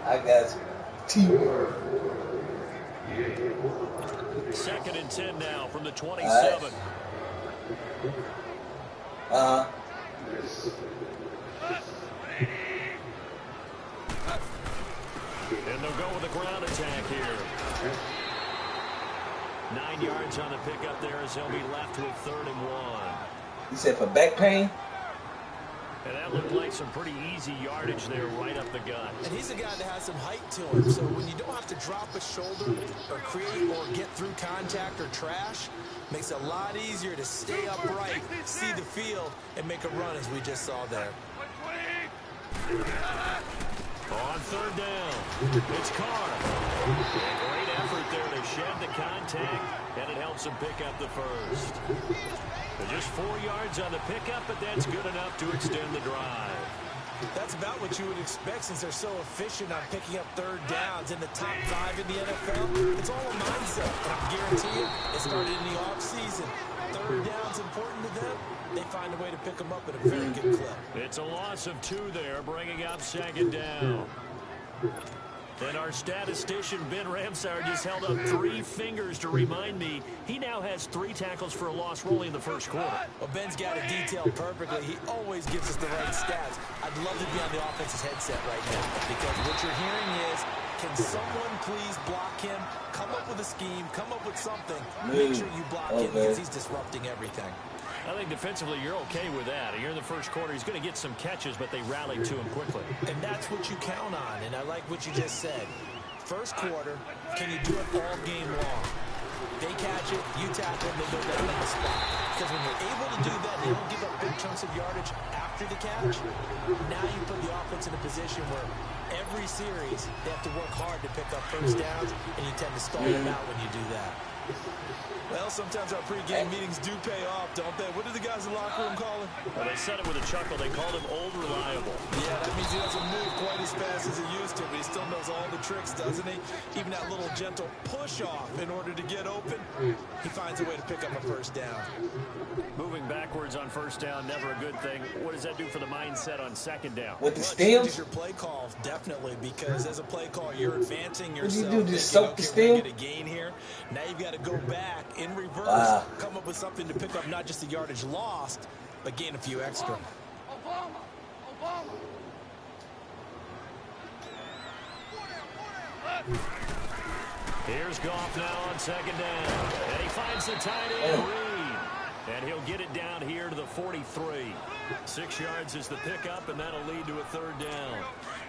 I got you. Teamwork. Second and 10 now from the 27. Right. And they'll go with a ground attack here. 9 yards on the pickup there as he'll be left with 3rd and 1. You said for back pain? And that looked like some pretty easy yardage there right up the gut. And he's a guy that has some height to him, so when you don't have to drop a shoulder or create or get through contact or trash, makes it a lot easier to stay upright, see the field, and make a run as we just saw there. On 3rd down, it's Carr. Great effort there to shed the contact, and it helps him pick up the first. Just 4 yards on the pickup, but that's good enough to extend the drive. That's about what you would expect since they're so efficient on picking up 3rd downs in the top 5 in the NFL. It's all a mindset, and I guarantee you, it started in the offseason. 3rd down's important to them. They find a way to pick them up at a very good clip. It's a loss of 2 there, bringing up 2nd down. And our statistician, Ben Ramsauer, just held up 3 fingers to remind me he now has 3 tackles for a loss rolling in the first quarter. Well, Ben's got it detailed perfectly. He always gives us the right stats. I'd love to be on the offense's headset right now because what you're hearing is, can someone please block him? Come up with a scheme. Come up with something. Make sure you block him because he's disrupting everything. I think defensively you're okay with that. Here in the first quarter, he's going to get some catches, but they rallied to him quickly. And that's what you count on, and I like what you just said. First quarter, can you do it all game long? They catch it, you tackle them, they go down on the spot. Because when you're able to do that, they don't give up big chunks of yardage after the catch. Now you put the offense in a position where every series, they have to work hard to pick up first downs, and you tend to stall them out when you do that. Well, sometimes our pregame meetings do pay off, don't they? What do the guys in the locker room call him? Well, they said it with a chuckle. They called him Old Reliable. Yeah, that means he doesn't move quite as fast as he used to, but he still knows all the tricks, doesn't he? Even that little gentle push-off in order to get open, he finds a way to pick up a first down. Moving backwards on first down, never a good thing. What does that do for the mindset on 2nd down? With the Well, steals? your play call, definitely, because as a play call, you're advancing yourself. What do you do, just soak the steal? Get a gain here. Now you've got to go back in reverse, come up with something to pick up not just the yardage lost, but gain a few extra. Here's Goff now on 2nd down. And he finds the tight end, Reed. And he'll get it down here to the 43. 6 yards is the pickup, and that'll lead to a 3rd down.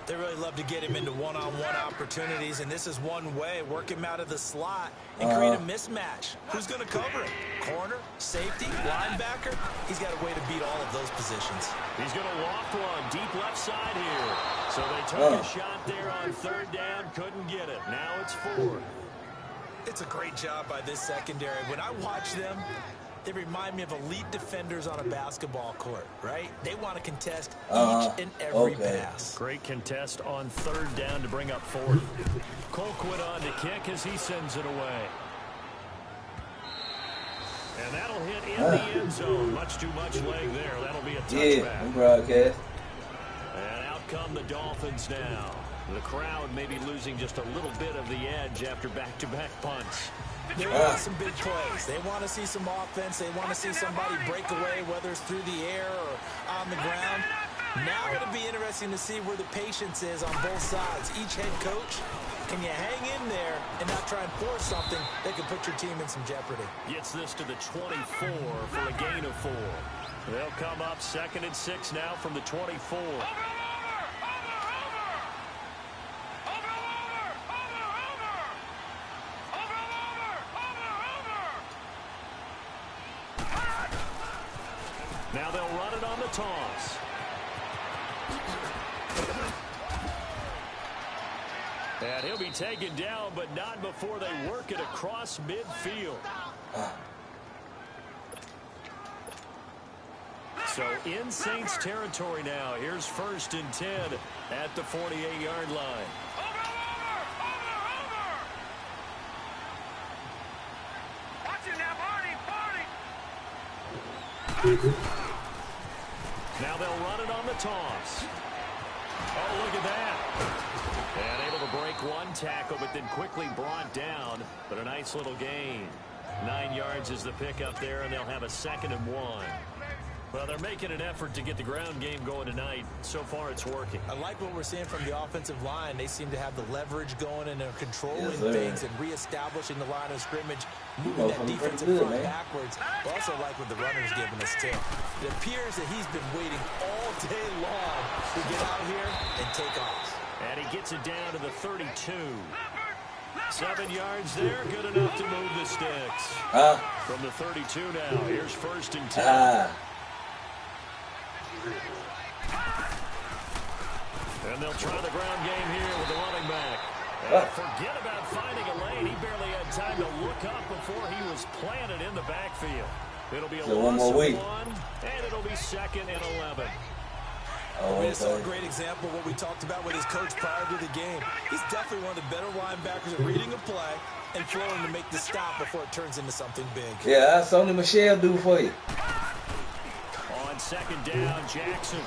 They really love to get him into one-on-one opportunities, and this is one way. Work him out of the slot and create a mismatch. Who's going to cover it? Corner, safety, linebacker? He's got a way to beat all of those positions. He's going to loft one deep left side here. So they took a shot there on 3rd down, couldn't get it. Now it's 4th. It's a great job by this secondary. When I watch them, they remind me of elite defenders on a basketball court, right? They want to contest each and every pass. Great contest on 3rd down to bring up 4th. Colquitt on to kick as he sends it away. And that'll hit in the end zone. Much too much leg there. That'll be a touchback. Yeah, broadcast. And out come the Dolphins now. The crowd may be losing just a little bit of the edge after back-to-back punts. They want some big plays. They want to see some offense. They want to see somebody break away, whether it's through the air or on the ground. Now it'll be interesting to see where the patience is on both sides. Each head coach, can you hang in there and not try and force something that could put your team in some jeopardy? Gets this to the 24 for a gain of 4. They'll come up 2nd and 6 now from the 24. Now they'll run it on the toss. And he'll be taken down, but not before they work it across midfield. So in Saints territory now. Here's 1st and 10 at the 48-yard line. Now they'll run it on the toss. Oh, look at that. And able to break one tackle, but then quickly brought down. But a nice little gain. 9 yards is the pickup there, and they'll have a 2nd and 1. Well, they're making an effort to get the ground game going tonight. So far, it's working. I like what we're seeing from the offensive line. They seem to have the leverage going, and they're controlling things and reestablishing the line of scrimmage, moving that defensive front backwards. I also like what the runner's giving us, too. It appears that he's been waiting all day long to get out here and take off. And he gets it down to the 32. 7 yards there, good enough to move the sticks. From the 32 now, here's 1st and 10. And they'll try the ground game here with the running back. And forget about finding a lane. He barely had time to look up before he was planted in the backfield. It'll be a loss of 1, and it'll be 2nd and 11. We just saw a great example of what we talked about with his coach prior to the game. He's definitely one of the better linebackers at reading a play and throwing to make the stop before it turns into something big. Yeah, that's only Michelle do for you. On 2nd down, Jackson.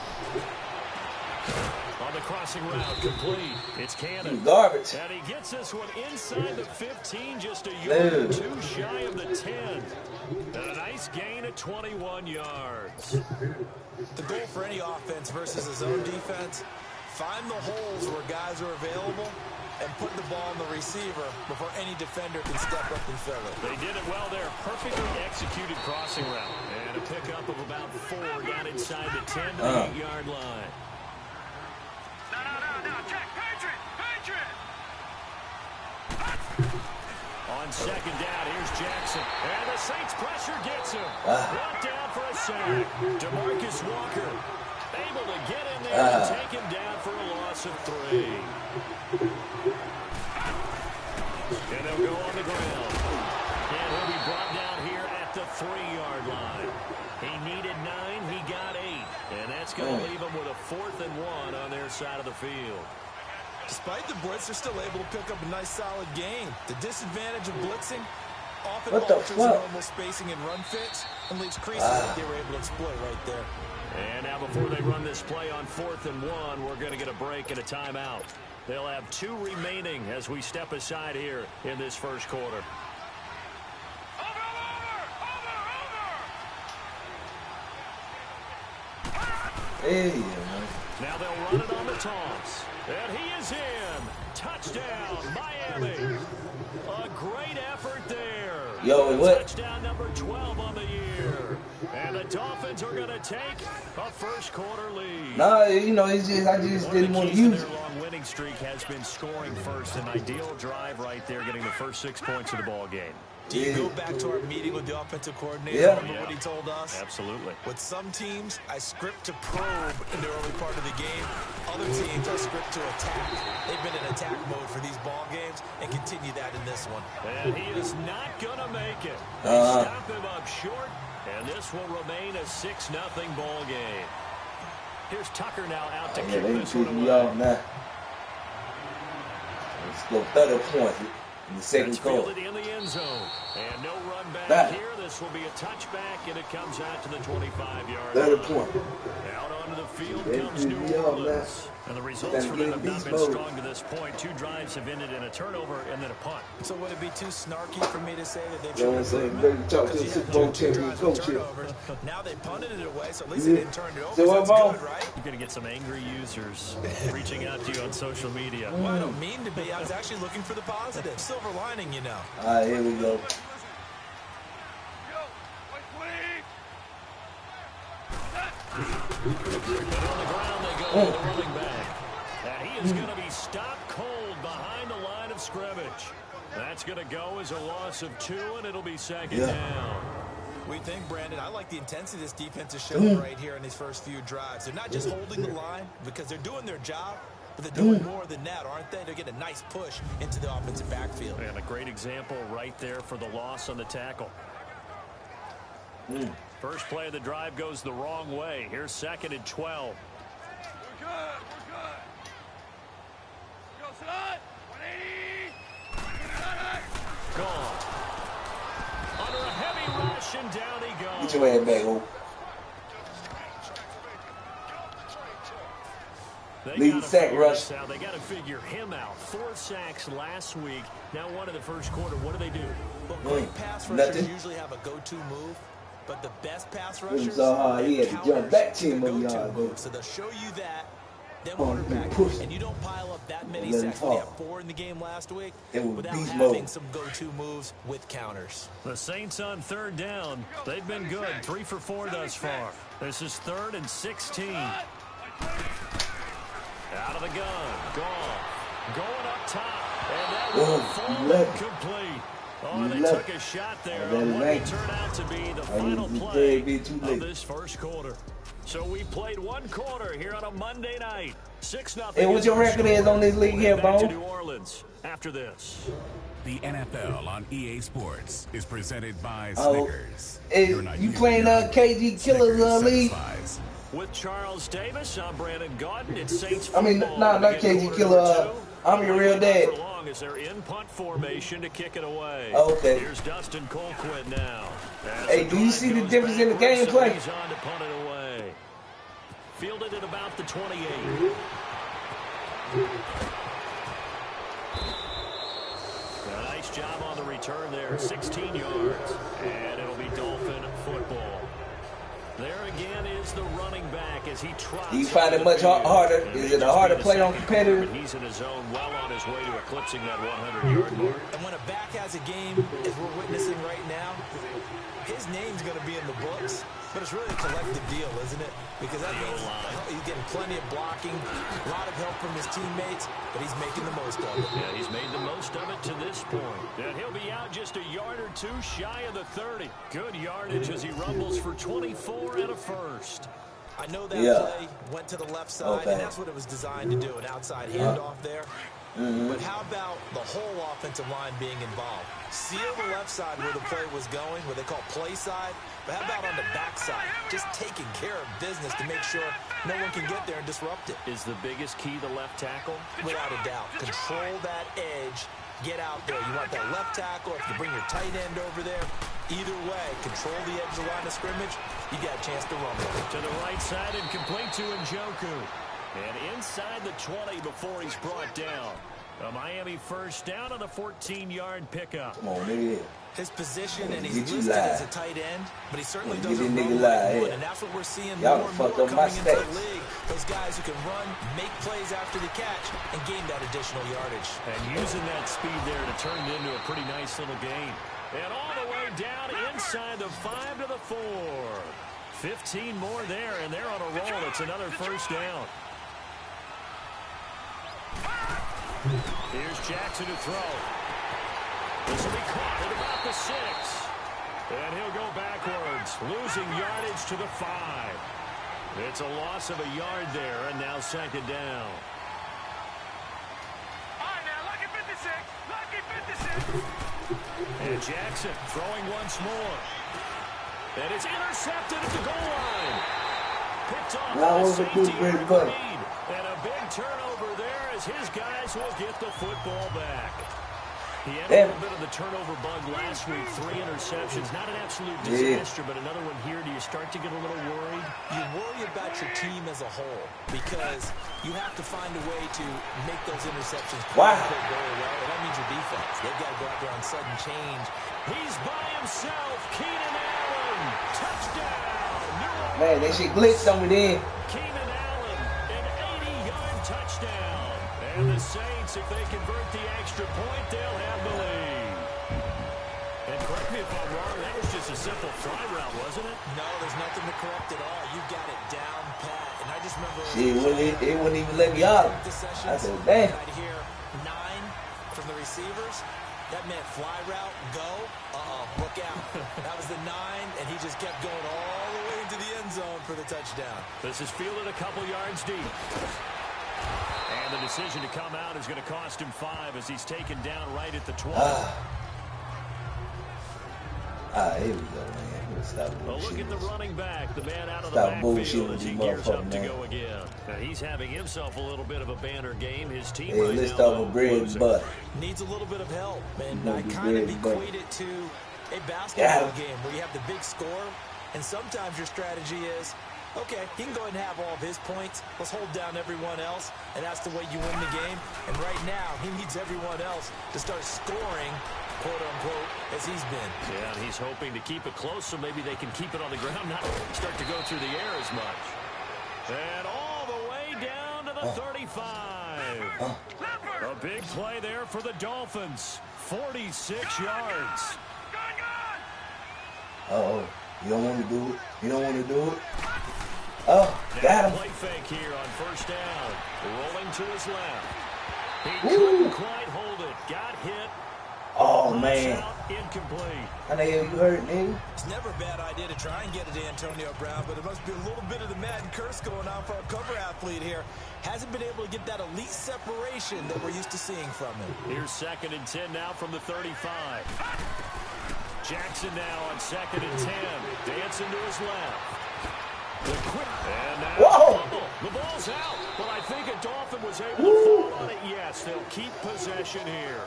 On the crossing route, complete. It's Cannon. Garbage. And he gets this one inside the 15, just a yard or 2 shy of the 10. And a nice gain at 21 yards. The goal for any offense versus his own defense, find the holes where guys are available and put the ball on the receiver before any defender can step up and fill it. They did it well there. Perfectly executed crossing route. And a pickup of about 4 down inside the 10 to 8-yard line. No, Jack, Patriot! On 2nd down, here's Jackson. And the Saints pressure gets him. Brought down for a sack. DeMarcus Walker able to get in there and take him down for a loss of 3. And they'll go on the ground. And he'll be brought down here at the 3-yard line. He needed 9, he got 8. And that's going to leave him with a 4th and 1 on their side of the field. Despite the blitz, they're still able to pick up a nice solid gain. The disadvantage of blitzing often alters normal spacing and run fits and leaves creases that they were able to exploit right there. And now before they run this play on 4th and 1, we're going to get a break and a timeout. They'll have 2 remaining as we step aside here in this first quarter. Hey, now they'll run it on the toss. And he is in. Touchdown, Miami. A great effort there. Touchdown number 12 on the year. And the Dolphins are going to take a first quarter lead. No, it's just I just didn't want to use it. Their long winning streak has been scoring first. An ideal drive right there, getting the first 6 points of the ball game. Do you go back to our meeting with the offensive coordinator? Remember what he told us? Absolutely. With some teams, I script to probe in the early part of the game. Other teams, I script to attack. They've been in attack mode for these ball games and continue that in this one. And he is not going to make it. They stop him up short, and this will remain a 6-0 ball game. Here's Tucker now out to kick this one away. Now. Let's go 30 points in the second quarter. In the end zone. And no run back here. This will be a touchback, and it comes out to the 25-yard line. 30 points. Out onto the field comes New Orleans. And the results for them have not been strong to this point. 2 drives have ended in a turnover and then a punt. So would it be too snarky for me to say that they tried to talk to the Super Bowl champion coach here. Now they punted it away, so at least they didn't turn it over. So that's good, right? You're going to get some angry users reaching out to you on social media. Well, I don't mean to be. I was actually looking for the positive. Silver lining, you know. All right, here we go. And on the ground they go with the running back. And he is going to be stopped cold behind the line of scrimmage. That's going to go as a loss of 2, and it'll be 2nd down. We think, Brandon, I like the intensity this defense is showing right here in these first few drives. They're not just holding the line because they're doing their job, but they're doing more than that, aren't they? They're getting a nice push into the offensive backfield. And a great example right there for the loss on the tackle. First play of the drive goes the wrong way. Here's 2nd and 12. We're good. Go, son. 180. Gone. Under a heavy rush, and down he goes. Get your head back, Hope. Leading sack rush. They got to figure him out. 4 sacks last week. Now one in the first quarter. What do? Well, great pass rushers Nothing. usually have a go-to move, but the best pass It rushers was so hard. He had to jump back 10 more go-to yards. move. So they'll show you that, then Oh, quarterback, push. and you don't pile up that many Let him sacks. We had fall. 4 in the game last week It was without beast having mode. some go-to moves with counters. The Saints on 3rd down. They've been good. 3 for 4 thus far. This is 3rd and 16. Out of the gun. Gone. Going up top. And that will fall incomplete. Oh, they took a shot there on what will turn out to be the final play of this first quarter. So we played 1 quarter here on a Monday night. 6-0. Hey, what your record is on this league here, Back to Bone? New Orleans after this. The NFL on EA Sports is presented by Oh, Snickers. hey, You're not you used playing to KG Killers Snickers league? satisfies. With Charles Davis, I'm Brandon Gordon. It's Saints I mean, football. nah, not Begin KG quarter Killer. number 2. I'm your real dad. For long as they're in punt formation to kick it away. Okay. Here's Dustin Colquitt now. As Hey, the do you drive see the goes difference in the backwards, gameplay? He's on to punt it away. Fielded at about the 28. A nice job on the return there. 16 yards. And it'll be Dolphin football. There again is the running back as he trots. Do you find it much harder? Is it a harder play on competitive? He's in his zone, well on his way to eclipsing that 100-yard mark. And when a back has a game, as we're witnessing right now, his name's going to be in the books, but it's really a collective deal, isn't it? Because that means he's getting plenty of blocking, a lot of help from his teammates, but he's making the most of it. Yeah, he's made the most of it to this point. And he'll be out just a yard or 2 shy of the 30. Good yardage as he rumbles for 24 and a first. I know that play went to the left side, Okay. and that's what it was designed to do, an outside handoff there. But how about the whole offensive line being involved? Seal the left side where the play was going, what they call play side. But how about on the back side? Just taking care of business to make sure no one can get there and disrupt it. Is the biggest key the left tackle? Without a doubt. Control that edge. Get out there. You want that left tackle. If you bring your tight end over there, either way, control the edge of the line of scrimmage, you got a chance to rumble. To the right side and complete to Njoku. And inside the 20 before he's brought down. A Miami first down on the 14-yard pickup. Come on, nigga. His position, and he's Get you listed live. as a tight end, but he certainly Get doesn't this nigga run live, like one, yeah. and that's what we're seeing Y'all more and fucked more up my coming into the stats. league. Those guys who can run, make plays after the catch, and gain that additional yardage. And using that speed there to turn it into a pretty nice little game. And all the way down inside the 5 to the 4. 15 more there, and they're on a roll. It's another first down. Here's Jackson to throw. This will be caught at about the 6. And he'll go backwards, losing yardage to the 5. It's a loss of a yard there, and now 2nd down. All right, now, lucky 56. Lucky 56. And Jackson throwing once more. And it's intercepted at the goal line. Picked off Now by the over to safety Greg Eric Butler. Reed. And a big turnover there as his guys will get the football back. He had a little bit of the turnover bug last week. 3 interceptions. Not an absolute disaster, but another one here. Do you start to get a little worried? You worry about your team as a whole because you have to find a way to make those interceptions Wow. go away. And that means your defense. They've got to go out there on sudden change. He's by himself. Keenan Allen. Touchdown. New Orleans. Man, that shit glitched on me then. Keenan Allen, an 80-yard touchdown. And the Saints, if they convert the extra point, they'll have the lead. And correct me if I'm wrong, that was just a simple fly route, wasn't it? No, there's nothing to correct at all. You got it down pat. And I just remember Shit, it wouldn't even let me out. I said, damn. I'd hear 9 from the receivers. That meant fly route, go. Look out. That was the 9, and he just kept going all the way into the end zone for the touchdown. This is fielded a couple yards deep. And the decision to come out is going to cost him 5 as he's taken down right at the 12. Here we go, man. Let's stop A look bullshitting. at the running back, the man out of the Stop backfield bullshitting as he these gears up motherfuckers, to man. go again. Now, he's having himself a little bit of a banner game. His team Hey, right let's now, start though, with bread and losing. butter. Needs a little bit of help, and No, I the kind of bread and butter. equate it to a Got basketball him. game where you have the big score, and sometimes your strategy is Okay, he can go ahead and have all of his points. Let's hold down everyone else, and that's the way you win the game. And right now, he needs everyone else to start scoring, quote-unquote, as he's been. Yeah, and he's hoping to keep it close so maybe they can keep it on the ground, not start to go through the air as much. And all the way down to the 35. A big play there for the Dolphins. 46 yards. Uh-oh. You don't want to do it. You don't want to do it. Oh, got him. Play fake here on first down. Rolling to his left. He couldn't quite hold it. Got hit. Oh, man. Incomplete. How the hell you hurt, nigga? It's never a bad idea to try and get it to Antonio Brown, but it must be a little bit of the Madden curse going on for our cover athlete here. Hasn't been able to get that elite separation that we're used to seeing from him. Here's 2nd and 10 now from the 35. Jackson now on 2nd and 10. Dancing to his left. The quick. And now the ball's out. But I think a Dolphin was able to fall on it. Yes, they'll keep possession here.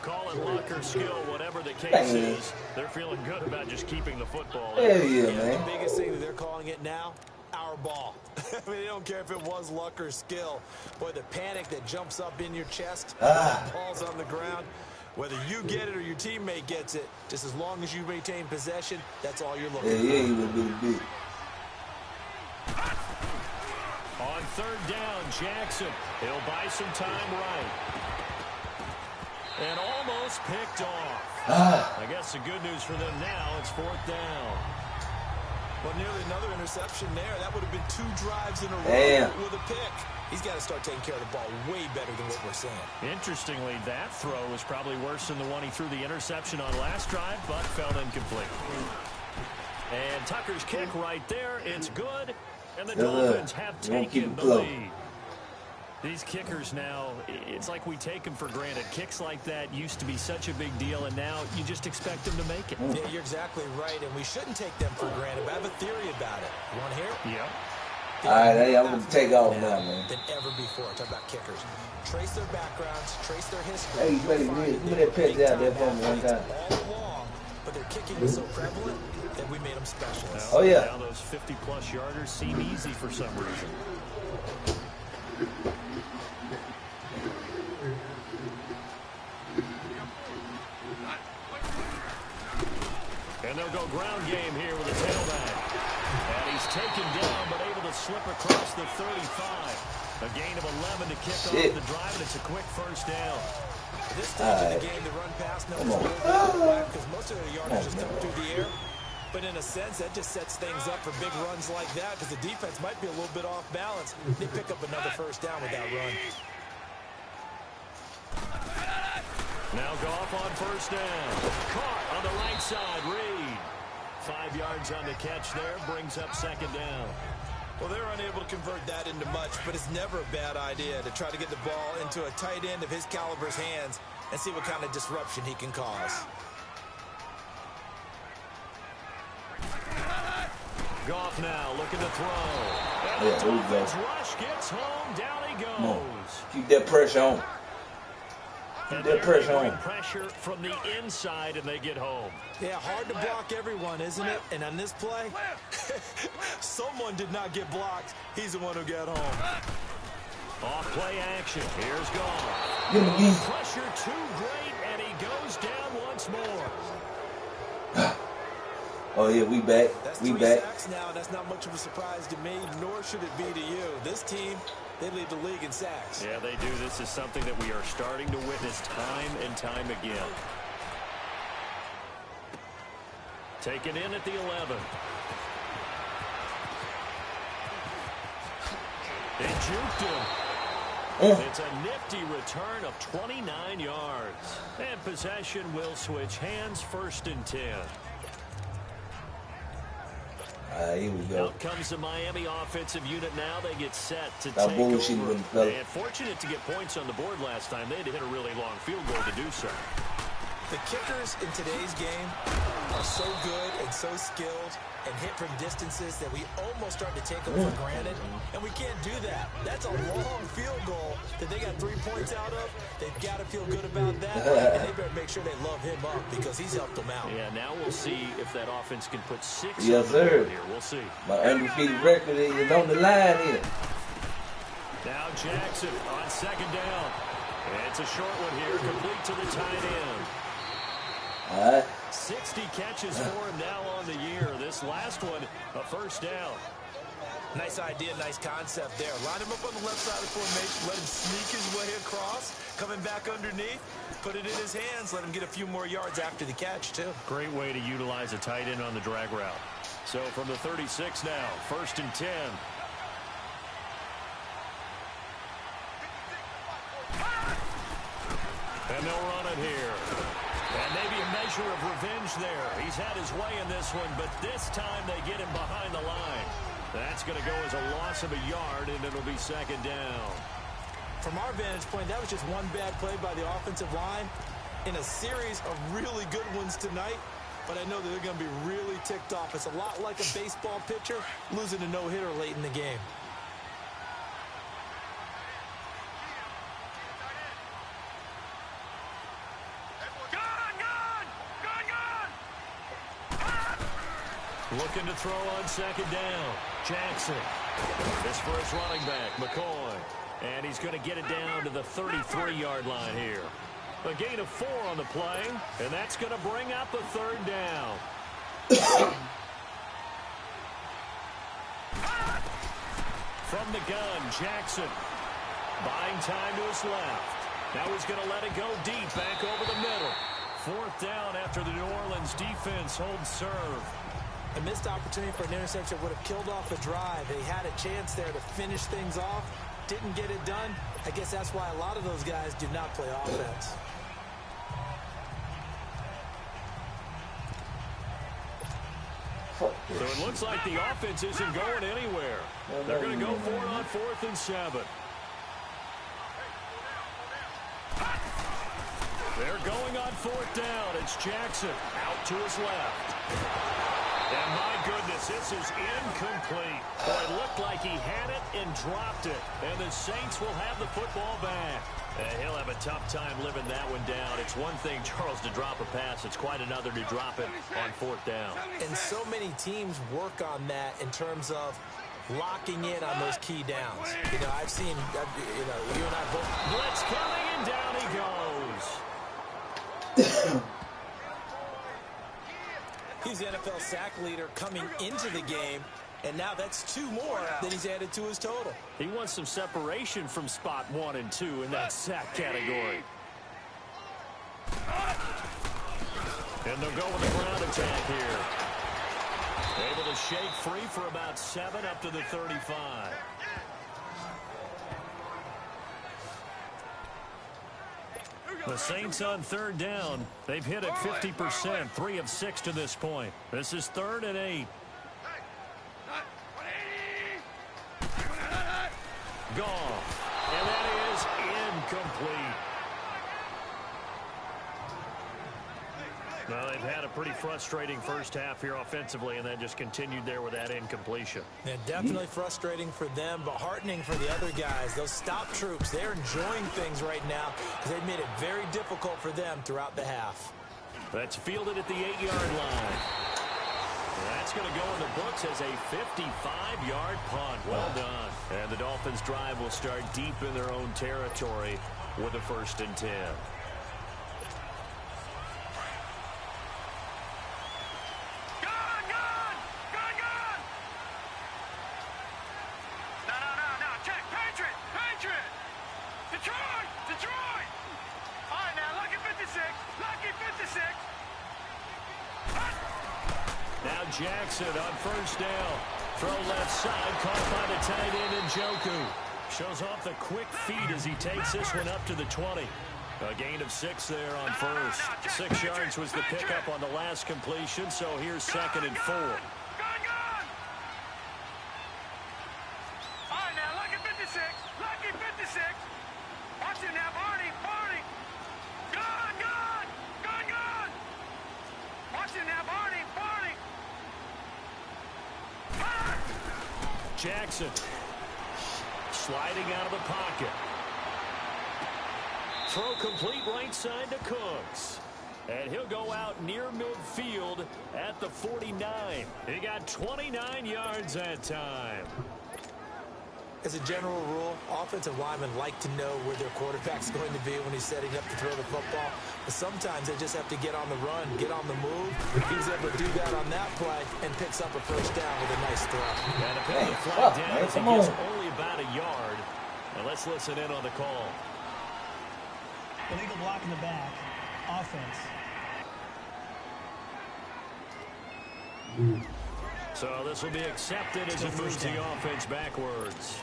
Call it luck or skill, whatever the case is. They're feeling good about just keeping the football. Hell yeah, man. The biggest thing that they're calling it now, our ball. I mean, they don't care if it was luck or skill. Boy, the panic that jumps up in your chest, falls on the ground. Whether you get it or your teammate gets it, just as long as you retain possession, that's all you're looking for. Yeah, he would do the big. On 3rd down, Jackson. He'll buy some time right. And almost picked off. I guess the good news for them now, it's 4th down. Well, nearly another interception there. That would have been 2 drives in a row with a pick. He's got to start taking care of the ball way better than what we're saying. Interestingly, that throw was probably worse than the one he threw the interception on last drive, but fell incomplete. And Tucker's kick right there. It's good. And the Dolphins have taken the lead. These kickers now, it's like we take them for granted. Kicks like that used to be such a big deal, and now you just expect them to make it. Yeah, you're exactly right, and we shouldn't take them for granted, but I have a theory about it. You want to hear it? Yeah. All right, hey, I'm going to take off now, man. Than ever before. Talk about kickers. Trace their backgrounds, trace their history. Hey, buddy, give me that pitch out there for me one time. All along, but their kicking is so prevalent that we made them specialists. Oh, yeah. Now those 50-plus yarders seem easy for some reason. And they'll go ground game here with a tailback. And he's taken down, but able to slip across the 35. A gain of 11 to kick off the drive, and it's a quick first down. At this stage of the game, the run pass numbers are because most of their yardage just come through the air. But in a sense, that just sets things up for big runs like that because the defense might be a little bit off balance. They pick up another first down with that run. Now Goff on first down. Caught on the right side. Reed. 5 yards on the catch there. Brings up 2nd down. Well, they're unable to convert that into much, but it's never a bad idea to try to get the ball into a tight end of his caliber's hands and see what kind of disruption he can cause. Goff now looking to throw. And the Dolphins rush gets home. Down he goes. Keep that pressure on. And they're bringing pressure from the inside, and they get home. Yeah, hard to block everyone, isn't it? And on this play, someone did not get blocked. He's the one who got home. Off play action. Here's Goff. Pressure too great, and he goes down once more. Oh, yeah, we back. We back. Sacks now. That's not much of a surprise to me, nor should it be to you. This team, they lead the league in sacks. Yeah, they do. This is something that we are starting to witness time and time again. Taken in at the 11. They juked him. It's a nifty return of 29 yards. And possession will switch hands. 1st and 10. Here we go. Out comes the Miami offensive unit now. They get set to take over. They had fortunate to get points on the board last time. They had to hit a really long field goal to do so. The kickers in today's game are are so good and so skilled and hit from distances that we almost start to take them for granted, and we can't do that. That's a long field goal that they got 3 points out of. They've got to feel good about that, and they better make sure they love him up because he's helped them out. Yeah, now we'll see if that offense can put 6 Yes, on the sir. board here. We'll see. My undefeated record is on the line here. Now Jackson on second down. It's a short one here, complete to the tight end. All right. 60 catches for him now on the year. This last one, a first down. Nice idea, nice concept there. Line him up on the left side of the formation, let him sneak his way across, coming back underneath, put it in his hands, let him get a few more yards after the catch, too. Great way to utilize a tight end on the drag route. So from the 36 now, 1st and 10. And they'll run it here. And maybe a measure of revenge there. He's had his way in this one, but this time they get him behind the line. That's going to go as a loss of a yard, and it'll be second down. From our vantage point, that was just one bad play by the offensive line in a series of really good ones tonight. But I know that they're going to be really ticked off. It's a lot like a baseball pitcher losing a no-hitter late in the game. Looking to throw on second down. Jackson. This for his running back, McCoy. And he's going to get it down to the 33-yard line here. A gain of 4 on the play, and that's going to bring up a third down. From the gun, Jackson. Buying time to his left. Now he's going to let it go deep, back over the middle. 4th down after the New Orleans defense holds serve. A missed opportunity for an interception would have killed off a drive. They had a chance there to finish things off. Didn't get it done. I guess that's why a lot of those guys do not play offense. So it looks like the offense isn't going anywhere. They're going to go for it on 4th and 7. They're going on 4th down. It's Jackson out to his left. And my goodness, this is incomplete. Boy, it looked like he had it and dropped it. And the Saints will have the football back. He'll have a tough time living that one down. It's one thing, Charles, to drop a pass. It's quite another to drop it on 4th down. And so many teams work on that in terms of locking in on those key downs. You know, I've seen, you and I both. Blitz coming, and down he goes. He's the NFL sack leader coming into the game, and now that's 2 more that he's added to his total. He wants some separation from spot 1 and 2 in that sack category. And they'll go with the ground attack here. Able to shake free for about 7 up to the 35. The Saints on 3rd down. They've hit it 50%, 3 of 6 to this point. This is 3rd and 8. Gone. And that is incomplete. Well, they've had a pretty frustrating first half here offensively, and then just continued there with that incompletion. Yeah, definitely frustrating for them, but heartening for the other guys. Those stop troops, they're enjoying things right now because they've made it very difficult for them throughout the half. That's fielded at the 8-yard line. That's going to go in the books as a 55-yard punt. Well done. And the Dolphins' drive will start deep in their own territory with a 1st and 10. Jackson on 1st down. Throw left side, caught by the tight end Njoku. Shows off the quick feet as he takes this one up to the 20. A gain of 6 there on 1st. 6 yards was the pickup on the last completion, so here's 2nd and 4. Watch it now, Barney. Jackson. Sliding out of the pocket. Throw complete right side to Cooks. And he'll go out near midfield at the 49. He got 29 yards that time. As a general rule, offensive linemen like to know where their quarterback's going to be when he's setting up to throw the football. But sometimes they just have to get on the run, get on the move. He was able to do that on that play and picks up a first down with a nice throw. And a penalty flag down as he gets only about a yard. And let's listen in on the call. Illegal block in the back. Offense. So this will be accepted as it moves the offense backwards.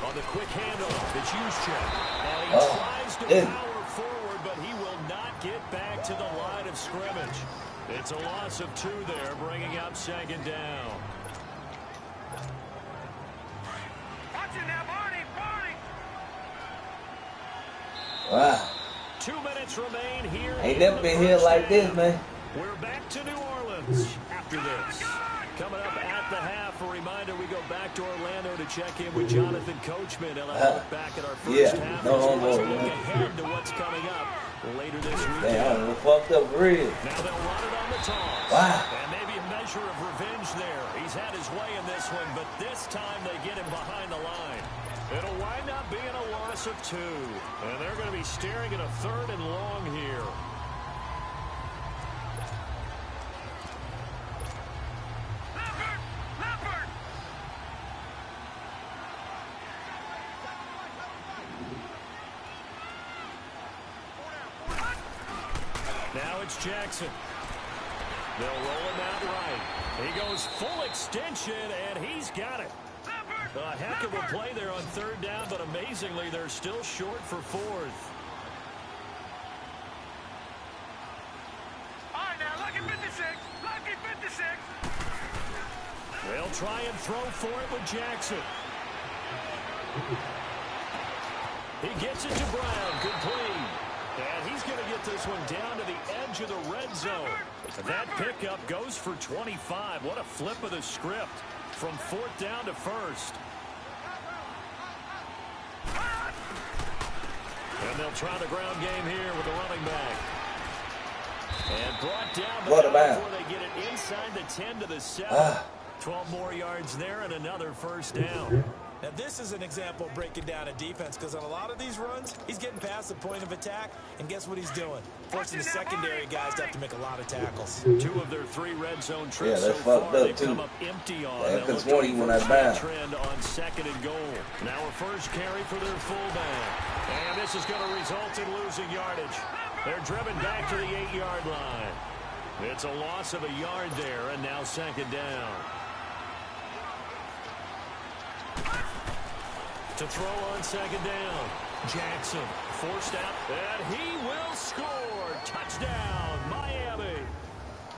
On the quick handoff, it's Juszczyk. And he tries to power forward, but he will not get back to the line of scrimmage. It's a loss of 2 there, bringing up second down. Watch it now, Barney, Barney. Wow. 2 minutes remain here. Ain't never been here like this, man. We're back to New Orleans after this. Coming up at the half, a reminder, we go back to Orlando to check in with Jonathan Coachman. And I'll look back at our first half as well as look ahead to what's coming up later this weekend. Damn, fucked up real. Now they'll run it on the toss. Wow. And maybe a measure of revenge there. He's had his way in this one, but this time they get him behind the line. It'll wind up being a loss of 2. And they're going to be staring at a 3rd and long here. Now it's Jackson. They'll roll him out right. He goes full extension, and he's got it. A heck of a play there on 3rd down, but amazingly, they're still short for 4th. All right, now, lucky 56. Lucky 56. They'll try and throw for it with Jackson. He gets it to Brown. Complete. And he's going to get this one down to the edge of the red zone. That pickup goes for 25. What a flip of the script from 4th down to 1st. And they'll try the ground game here with the running back. And brought down before they get it inside the 10 to the 7. 12 more yards there and another first down. Now, this is an example of breaking down a defense because on a lot of these runs, he's getting past the point of attack, and guess what he's doing? Forcing the secondary guys to have to make a lot of tackles. 2 of their 3 red zone trips so far, they've come up empty on. Yeah, because 20 when I bound. Trend on 2nd and goal. Now a first carry for their fullback. And this is going to result in losing yardage. They're driven back to the 8-yard line. It's a loss of a yard there, and now 2nd down. To throw on 2nd down. Jackson forced out, and he will score. Touchdown, Miami.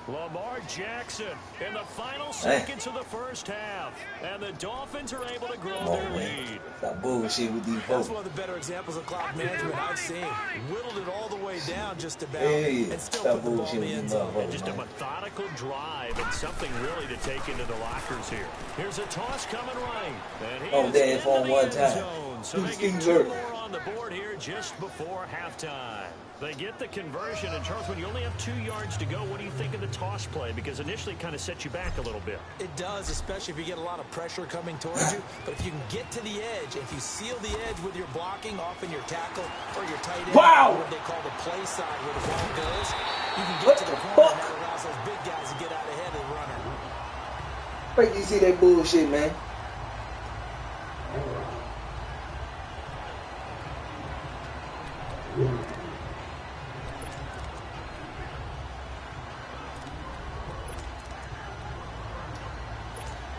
Lamar Jackson in the final seconds of the first half. And the Dolphins are able to grow their lead. Stop bullshit with these folks. That's one of the better examples of clock management I've seen. Whittled it all the way down just about and still put the ball in the end zone. And just a methodical drive and something really to take into the lockers here. Here's a toss coming right. And he is for one time. Zone. So they get 2 more on the board here just before halftime. They get the conversion, and Charles, when you only have 2 yards to go, what do you think of the toss play? Because initially it kind of sets you back a little bit. It does, especially if you get a lot of pressure coming towards you. But if you can get to the edge, if you seal the edge with your blocking, often your tackle or your tight end, or what they call the play side where the ball goes, you can get to the corner, and that allows those big guys to get out ahead of the runner. Wait, you see that bullshit, man?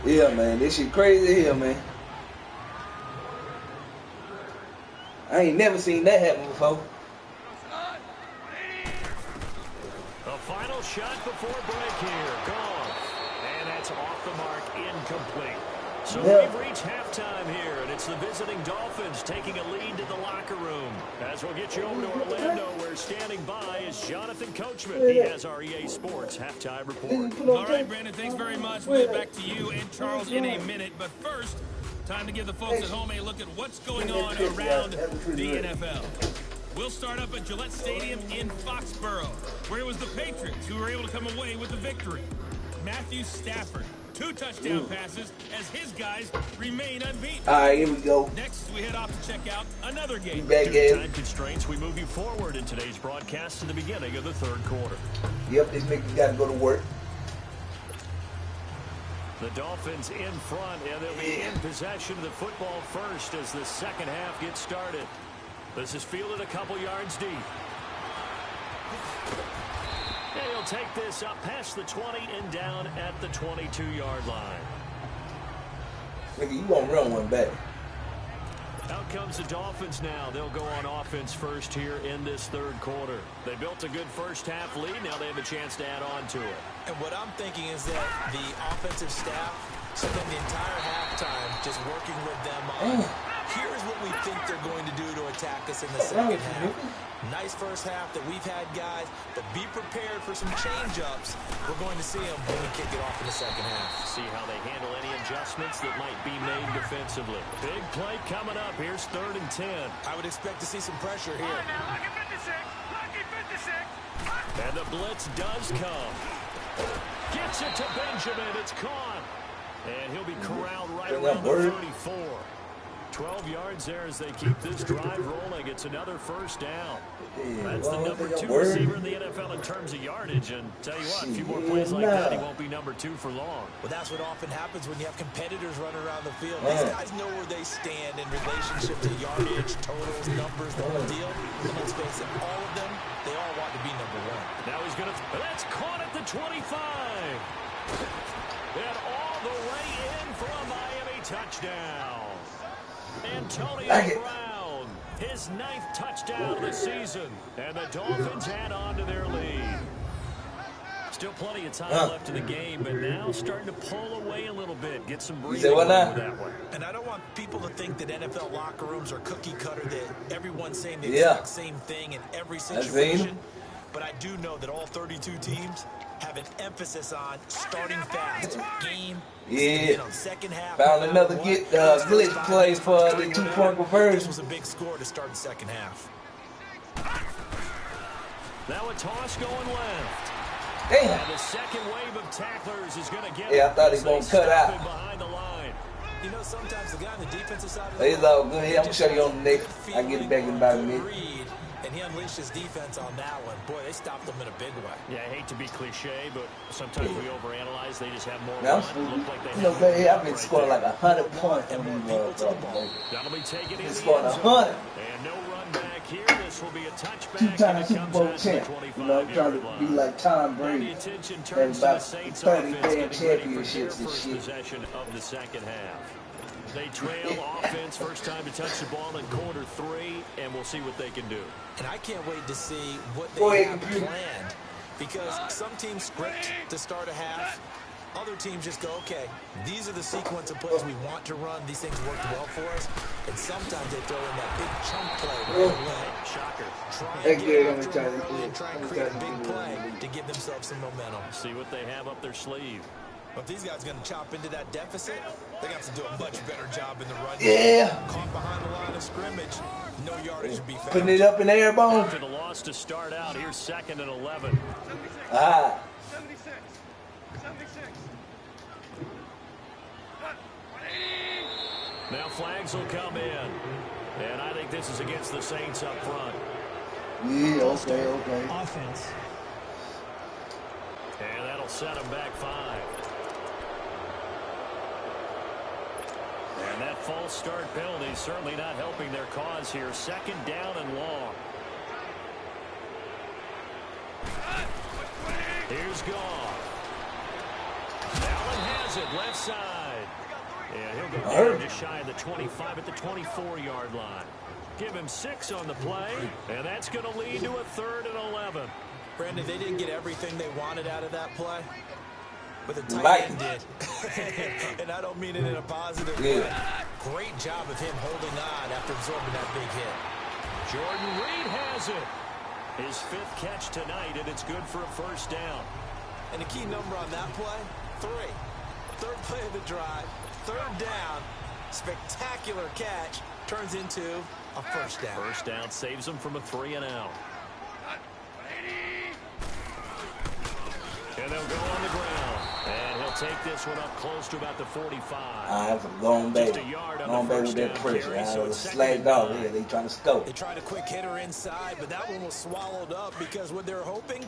Yeah, man. This shit crazy here, man. I ain't never seen that happen before. The final shot before break here. Gone. And that's off the mark. Incomplete. So we've reached halftime here, and it's the visiting Dolphins taking a lead to the locker room. As we'll get you over to Orlando, where standing by is Jonathan Coachman. He has our EA Sports halftime report. All right, Brandon, thanks very much. We'll get back to you and Charles in a minute. But first, time to give the folks at home a look at what's going on around the NFL. We'll start up at Gillette Stadium in Foxborough, where it was the Patriots who were able to come away with the victory. Matthew Stafford, 2 touchdown passes as his guys remain unbeaten. All right, here we go. Next, we head off to check out another game. Due to time constraints, we move you forward in today's broadcast to the beginning of the third quarter. Yep, this nigga got to go to work. The Dolphins in front, and they'll be in possession of the football first as the second half gets started. This is fielded a couple yards deep. And he'll take this up past the 20 and down at the 22-yard line. Nigga, you gonna run one back. Out comes the Dolphins now. They'll go on offense first here in this third quarter. They built a good first half lead. Now they have a chance to add on to it. And what I'm thinking is that the offensive staff spent the entire halftime just working with them on here's what we think they're going to do to attack us in the second half. Nice first half that we've had, guys, but be prepared for some change-ups. We're going to see them when we kick it off in the second half. See how they handle any adjustments that might be made defensively. Big play coming up. Here's 3rd and 10. I would expect to see some pressure here. Lucky 56. Lucky 56. And the blitz does come. Gets it to Benjamin. It's caught. And he'll be corralled right around the 34. 12 yards there as they keep this drive rolling. It's another first down. That's the number 2 receiver in the NFL in terms of yardage. And tell you what, a few more plays like that, he won't be number 2 for long. Well, that's what often happens when you have competitors running around the field. These guys know where they stand in relationship to yardage, totals, numbers, the whole deal. And let's face it, all of them, they all want to be number 1. Now he's going to, that's caught at the 25. And all the way in for a Miami touchdown. Antonio Brown, his 9th touchdown of the season, and the Dolphins add on to their lead. Still plenty of time left in the game, but now starting to pull away a little bit, get some breathing room that way. And I don't want people to think that NFL locker rooms are cookie cutter, that everyone's saying the exact same thing in every situation. But I do know that all 32 teams have an emphasis on starting fast. Game, second half. Found another glitch play for the 2-point conversion. This was a big score to start the second half. Now a toss going left. Damn. And the second wave of tacklers is going to get I thought he was going to cut out. Behind the line. You know, sometimes the guy on the defensive side of the ball. He's all good. I'm going to show you on the next. I get it back in about a minute. And he unleashed his defense on that one. Boy, they stopped them in a big way. Yeah, I hate to be cliche, but sometimes we overanalyze. They just have more. I've been scoring like 100 points on these That'll be taken in. Scoring 100. And no run back here. This will be a touchback. 2-time Super Bowl champ. You know, I'm trying to be like Tom Brady. And about 30 damn championships and shit. Possession of the second half. They trail offense, first time to touch the ball in quarter 3, and we'll see what they can do. And I can't wait to see what they have planned, because some teams script to start a half. Other teams just go, okay, these are the sequence of plays we want to run. These things worked well for us. And sometimes they throw in that big chunk play right away. Shocker. Try and get after them early and try and create a big play to give themselves some momentum. See what they have up their sleeve. But if these guys are going to chop into that deficit, they got to do a much better job in the run. Caught behind the line of scrimmage, no yardage to be found. Putting it up in the air, bone. After the loss to start out, here's 2nd and 11. 76. 76. Now flags will come in. And I think this is against the Saints up front. Yeah, okay. Offense. And that'll set them back 5. And that false start penalty certainly not helping their cause here. 2nd down and long. Here's Goff. Allen has it left side. And he'll go down just shy of the 25 at the 24-yard line. Give him 6 on the play, and that's going to lead to a 3rd and 11. Brandon, they didn't get everything they wanted out of that play, but the tight end did. And I don't mean it in a positive way. Great job of him holding on after absorbing that big hit. Jordan Reed has it. His 5th catch tonight, and it's good for a 1st down. And the key number on that play, 3. 3rd play of the drive, 3rd down, spectacular catch, turns into a 1st down. 1st down saves him from a 3-and-out. And they'll go on the ground. And he'll take this one up close to about the 45. That's a long bay. Long bay with that pressure. It was slagged off here. They trying to scope. They tried a quick hitter inside, but that one was swallowed up because what they're hoping,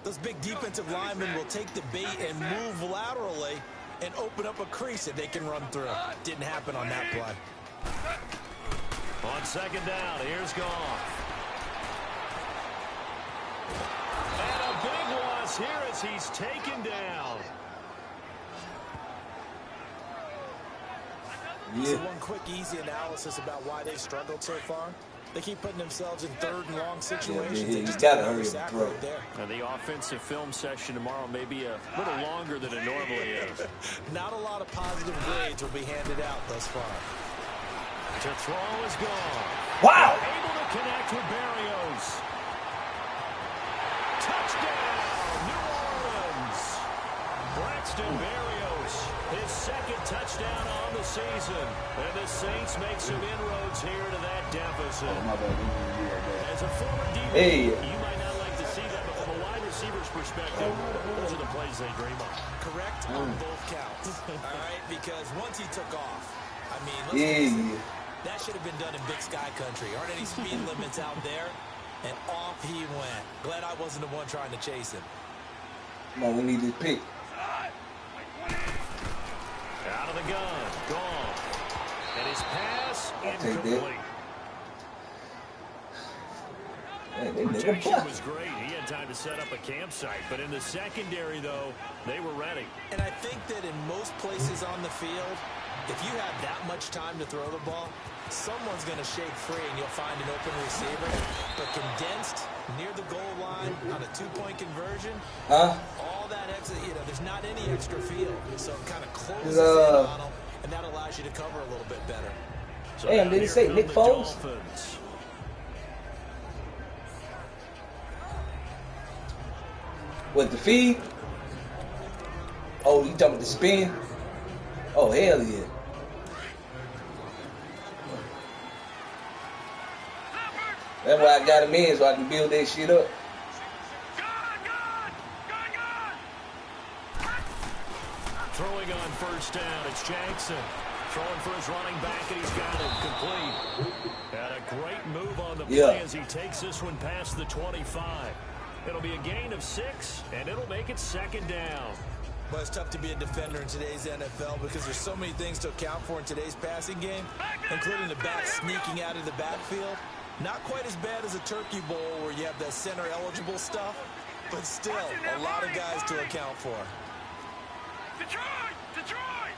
those big defensive linemen will take the bait and move laterally and open up a crease that they can run through. Didn't happen on that play. On 2nd down, here's Goff. And a big loss here as he's taken down. So one quick, easy analysis about why they struggled so far. They keep putting themselves in 3rd and long situations. You gotta hurry up, bro. Now the offensive film session tomorrow may be a little longer than it normally is. Not a lot of positive grades will be handed out thus far. To throw is gone. Wow! Able to connect with Berrios. Touchdown, New Orleans. Braxton Berrios, his 2nd touchdown on the season. And the Saints make some inroads here to that deficit. As a former DB, you might not like to see that, but from a wide receiver's perspective, those are the plays they dream of. Correct on both counts. All right, because once he took off, I mean, let's face it, that should have been done in Big Sky Country. Aren't any speed limits out there? And off he went. Glad I wasn't the one trying to chase him. Come on, we need this pick. Out of the gun, gone. And his pass incomplete. Protection was great. He had time to set up a campsite. But in the secondary, though, they were ready. And I think that in most places on the field, if you have that much time to throw the ball, someone's going to shake free and you'll find an open receiver. But condensed near the goal line on a 2-point conversion, all that extra, there's not any extra field. So it kind of closes in on them, and that allows you to cover a little bit better. So damn, did he say Nick Foles? What, the feed? Oh, you talking about the spin? Oh, hell yeah. That's why I got him in, so I can build that shit up. Throwing on 1st down, it's Jackson. Throwing for his running back, and he's got it complete. And a great move on the play as he takes this one past the 25. It'll be a gain of 6, and it'll make it 2nd down. Well, it's tough to be a defender in today's NFL because there's so many things to account for in today's passing game, including the back sneaking out of the backfield. Not quite as bad as a Turkey Bowl where you have the center-eligible stuff, but still a lot of guys to account for. Detroit! Detroit!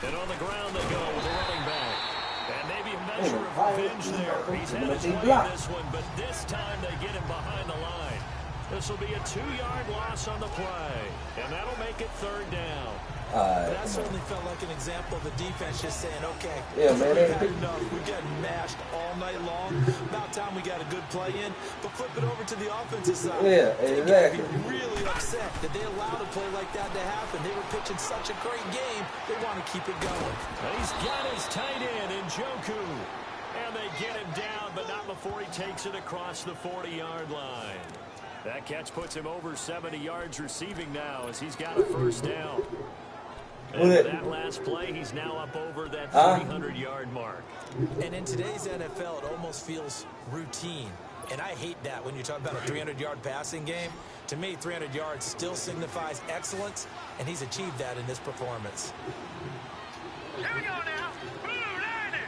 And on the ground they go with the running back. And maybe a measure of revenge there. He's had his way in this one, but this time they get him behind the line. This will be a 2-yard loss on the play, and that'll make it 3rd down. That certainly felt like an example of the defense just saying, okay, man, we've had enough. We're getting mashed all night long. About time we got a good play in, but flip it over to the offensive side. Yeah, exactly. They be really upset that they allowed a play like that to happen. They were pitching such a great game. They want to keep it going. He's got his tight end in Njoku. And they get him down, but not before he takes it across the 40-yard line. That catch puts him over 70 yards receiving now as he's got a 1st down. And for that last play, he's now up over that 300-yard mark. And in today's NFL, it almost feels routine. And I hate that when you talk about a 300-yard passing game. To me, 300 yards still signifies excellence, and he's achieved that in this performance. Here we go now. Blue line.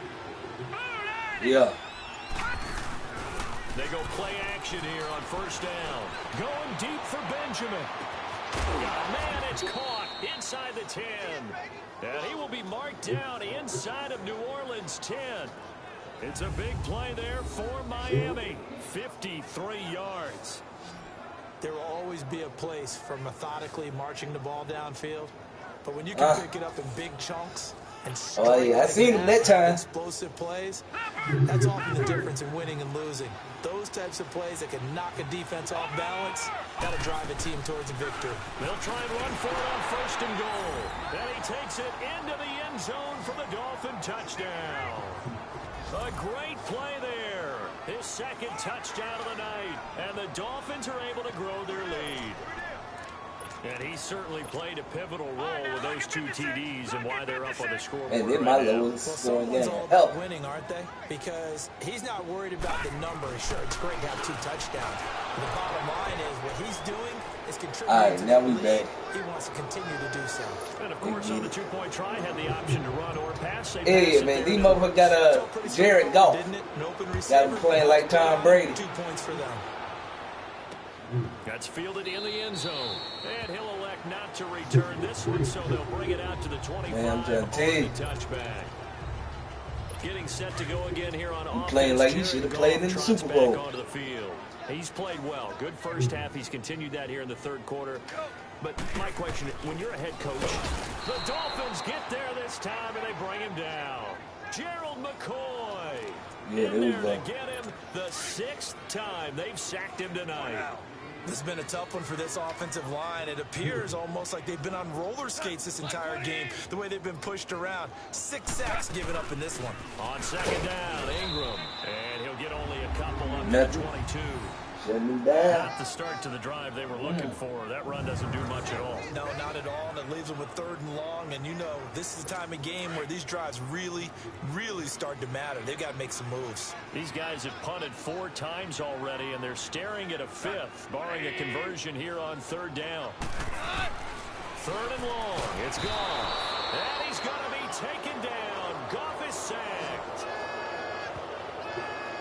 Blue line. Yeah. They go play action here on first down. Going deep for Benjamin. Man, it's caught inside the 10. And he will be marked down inside of New Orleans 10. It's a big play there for Miami. 53 yards. There will always be a place for methodically marching the ball downfield. But when you can pick it up in big chunks and I seen him that time. Explosive plays, that's often the difference in winning and losing. Those types of plays that can knock a defense off balance, that'll drive a team towards a victory. They'll try and run for it on first and goal. And he takes it into the end zone for the Dolphin touchdown. A great play there. His second touchdown of the night. And the Dolphins are able to grow their lead. And he certainly played a pivotal role with those 2 TDs and why they're up on the scoreboard. And they're my lowest scoring game. Help. Winning, aren't they? Because he's not worried about the number. Sure, it's great to have 2 touchdowns. But the bottom line is what he's doing is contributing. All right, now we back. He wants to continue to do so. And of course, on the 2-point try, had the option to run or pass. Yeah, man, these motherfuckers got a Jared Goff. Got him playing like Tom Brady. 2 points for them. That's fielded in the end zone. And he'll elect not to return this one, so they'll bring it out to the 25 Man, I'm trying to tell you. touchback. Getting set to go again here on offense. Playing like he should have played in the Super Bowl. Onto the field. He's played well. Good first half. He's continued that here in the third quarter. But my question, when you're a head coach, the Dolphins get there this time and they bring him down. Gerald McCoy. Yeah, in there there to get him the 6th time they've sacked him tonight. This has been a tough one for this offensive line. It appears almost like they've been on roller skates this entire game, the way they've been pushed around. 6 sacks given up in this one. On second down, Ingram. And he'll get only a couple up to 22. Shut me down. Not the start to the drive they were looking for. That run doesn't do much at all. No, not at all. And it leaves them with 3rd and long. And you know, this is the time of game where these drives really, really start to matter. They've got to make some moves. These guys have punted 4 times already, and they're staring at a 5th, barring a conversion here on 3rd down. 3rd and long. It's gone. And he's going to be taken down. Goff is sacked.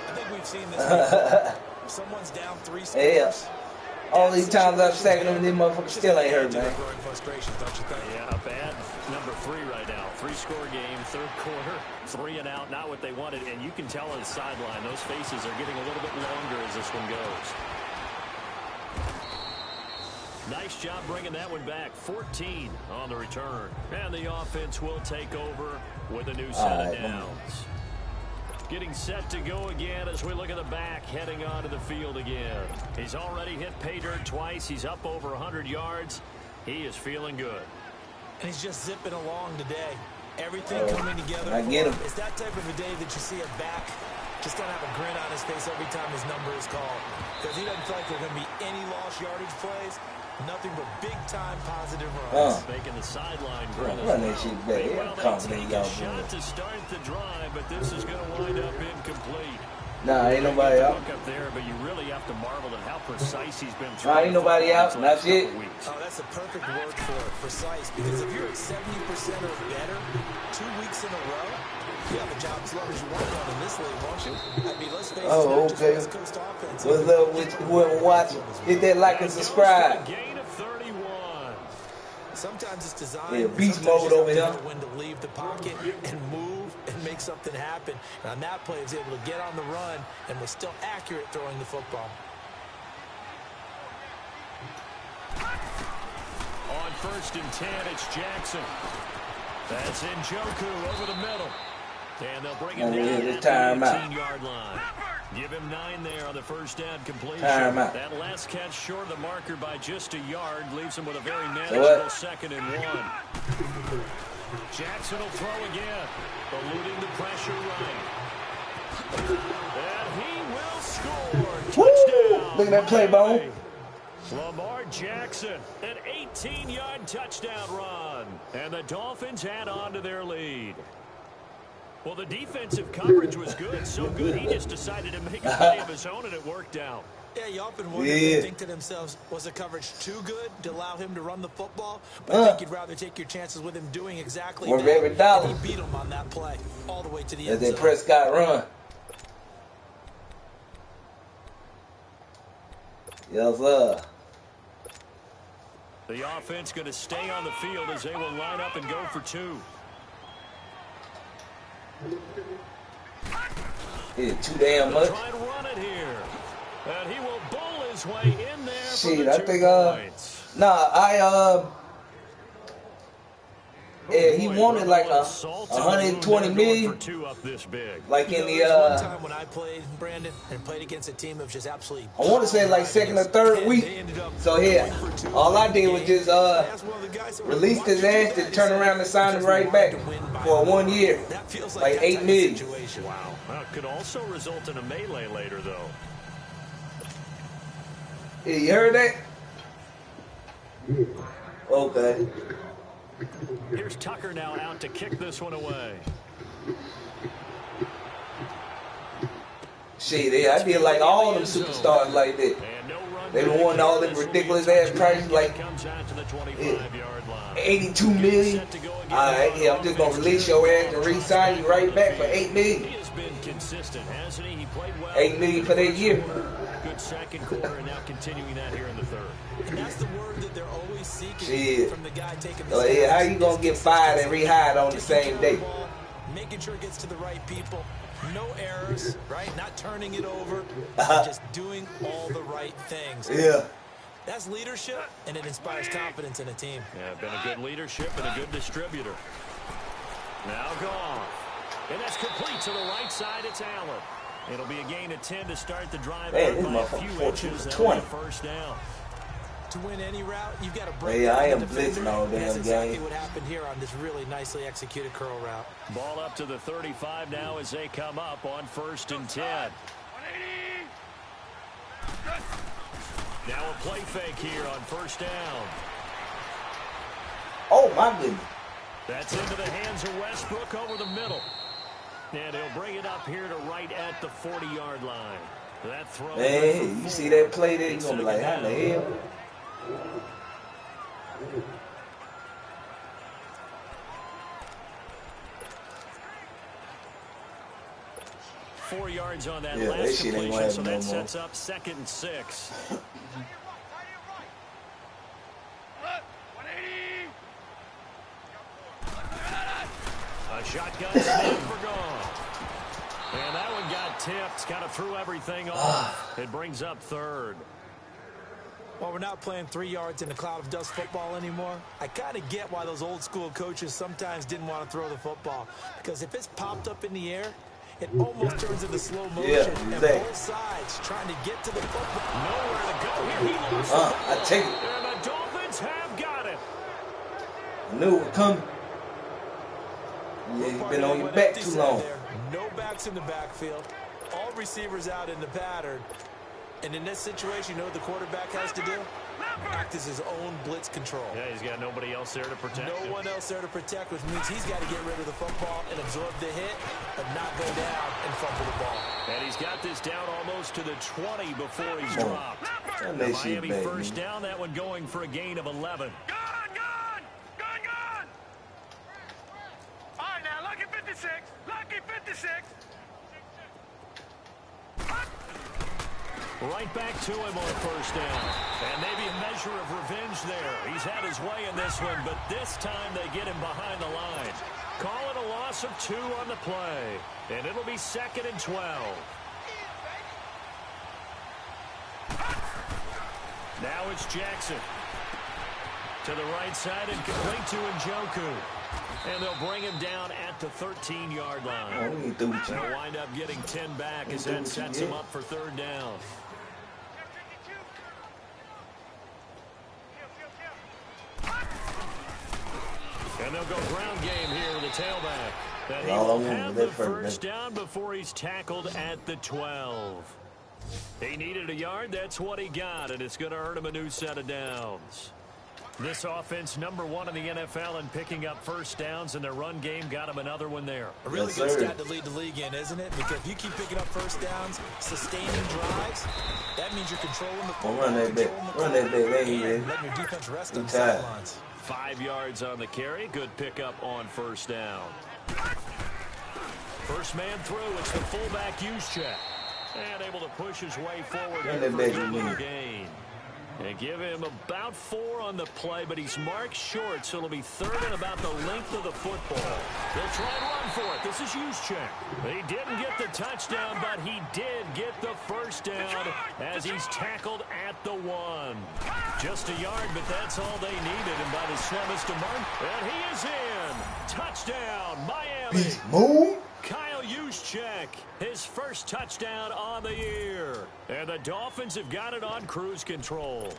I think we've seen this before. Someone's down 3 scores. Yeah. All these times I've sacked them, these motherfuckers still ain't hurt, man. Frustration, don't you think? Yeah, bad number 3 right now. 3-score game, 3rd quarter, 3 and out, not what they wanted. And you can tell on the sideline, those faces are getting a little bit longer as this one goes. Nice job bringing that one back. 14 on the return. And the offense will take over with a new set of downs. Getting set to go again as we look at the back, heading onto the field again. He's already hit pay dirt twice. He's up over 100 yards. He is feeling good. And he's just zipping along today. Everything coming together. I get him. It's that type of a day that you see a back just going to have a grin on his face every time his number is called. Because he doesn't feel like there are going to be any lost yardage plays. Nothing but big-time positive runs. Making the sideline grin. Run that shit back. Well, they take a shot to start the drive, but this is going to wind up incomplete. Nah, ain't nobody out. Up there, but you really have to marvel at how precise he's been. Nah, ain't nobody out. That's it. Oh, that's the perfect word for it, precise. Because if you're at 70% or better 2 weeks in a row, you have a job as long as you want on in this league, won't you? I mean, let's face it. Oh, okay. West Coast offense. What's up with whoever watching? Hit that like and subscribe. Gain of 31. Sometimes it's designed. Yeah, beast mode over here. When to leave the pocket and move and make something happen. And on that play, he was able to get on the run and was still accurate throwing the football. On 1st and 10, it's Jackson. That's Njoku over the middle. And they'll bring him down at the 18-yard line. Give him 9 there on the first down completion. That last catch short of the marker by just a yard leaves him with a very manageable 2nd and 1. Jackson will throw again, eluding the pressure right. And he will score. Touchdown. Look at that play, Bone. Lamar Jackson, an 18-yard touchdown run. And the Dolphins add on to their lead. Well, the defensive coverage was good, so good he just decided to make a play of his own, and it worked out. Yeah, you often wonder if they think to themselves, was the coverage too good to allow him to run the football? But I think you'd rather take your chances with him doing exactly that. Every dollar. And he beat him on that play all the way to the As end zone. that Prescott run. Yes, sir. The offense going to stay on the field as they will line up and go for two. Yeah, too damn much. Try and run it here. And he will bull his way in there Shit, for the I 2 think, points. Yeah, he wanted like 120 million. Like in the one time when I played, Brandon, and played against a team of just absolutely. I want to say like second or third week. So yeah, all I did was just release his ass to turn around and sign him right back for 1 year, like $8 million. Wow, that could also result in a melee later, though. Yeah, you heard that? Okay. Here's Tucker now out to kick this one away. Shit, yeah, I did like all them superstars like that. They been wanting all them ridiculous ass prices, like 82 million. Alright, yeah, I'm just gonna release your ass and re-sign you right back for $8 million. He has been consistent, hasn't he? He played well. $8 million for that year. Good second quarter, and now continuing that here in the third. And that's the word that they're always seeking Shit. from the guy taking the So yeah, how you gonna get fired and rehired on the same day? Making sure it gets to the right people. No errors, right? Not turning it over. Just doing all the right things. Yeah. That's leadership, and it inspires confidence in a team. Yeah, been a good leadership and a good distributor. Now gone. And that's complete to the right side. It's Allen. It'll be a gain of 10 to start the drive. Man, this by a motherfucker few 14 inches. for That'll be 20. a first down. To win any route, you've got to break. Yeah, I am the defender. blitzing all damn That's exactly game. what happened here on this really nicely executed curl route. Ball up to the 35 now as they come up on 1st and 10. Now a play fake here on 1st down. Oh my goodness. That's into the hands of Westbrook over the middle. And he'll bring it up here to right at the 40-yard line. That throw. Man, you see that play there, you're gonna be like, how the hell? 4 yards on that Yeah, that last shit ain't completion, so gonna that happen no sets up 2nd and 6. A shotgun snap for gone. And that one got tipped, kind of threw everything off. It brings up 3rd. Well, we're not playing 3 yards in a cloud of dust football anymore. I kind of get why those old school coaches sometimes didn't want to throw the football. Because if it's popped up in the air, it almost turns into slow motion. Yeah, and both sides trying to get to the football. Nowhere to go here. He lost the ball. I take it. And the Dolphins have got it. I knew it was coming. Yeah, you've been on your back too long. No backs in the backfield. All receivers out in the pattern. And in this situation, you know what the quarterback has to do? Act as his own blitz control. Yeah, he's got nobody else there to protect him. No one else there to protect, which means he's got to get rid of the football and absorb the hit, but not go down and fumble the ball. And he's got this down almost to the 20 before he's dropped. That shit Miami bad, first man. down, that one going for a gain of 11. Gone! All right, now, lucky 56. Lucky 56. Right back to him on 1st down. And maybe a measure of revenge there. He's had his way in this one, but this time they get him behind the line. Call it a loss of 2 on the play. And it'll be 2nd and 12. Now it's Jackson. To the right side and complete to Njoku. And they'll bring him down at the 13-yard line. They'll wind up getting 10 back as that sets him up for 3rd down. And they'll go ground game here with the tailback. And he will have the first down before he's tackled at the 12. He needed a yard. That's what he got, and it's going to earn him a new set of downs. This offense, #1 in the NFL in picking up first downs, and their run game got him another one there. A really good stat to lead the league in, isn't it? Because if you keep picking up first downs, sustaining drives, that means you're controlling the football, Run that back. Run that back. They ain't ready. letting your defense rest on the tired. sidelines. 5 yards on the carry. Good pickup on first down. First man through. It's the fullback Juszczyk. And able to push his way forward Run here that for back, a you little mean. gain. They give him about 4 on the play, but he's marked short, so it'll be 3rd and about the length of the football. They'll try and run for it. This is Juszczyk. He didn't get the touchdown, but he did get the first down as he's tackled at the 1. Just a yard, but that's all they needed. And by the slimmest of margins, and he is in. Touchdown, Miami. Move. Kyle Juszczyk, his first touchdown on the year. And the Dolphins have got it on cruise control.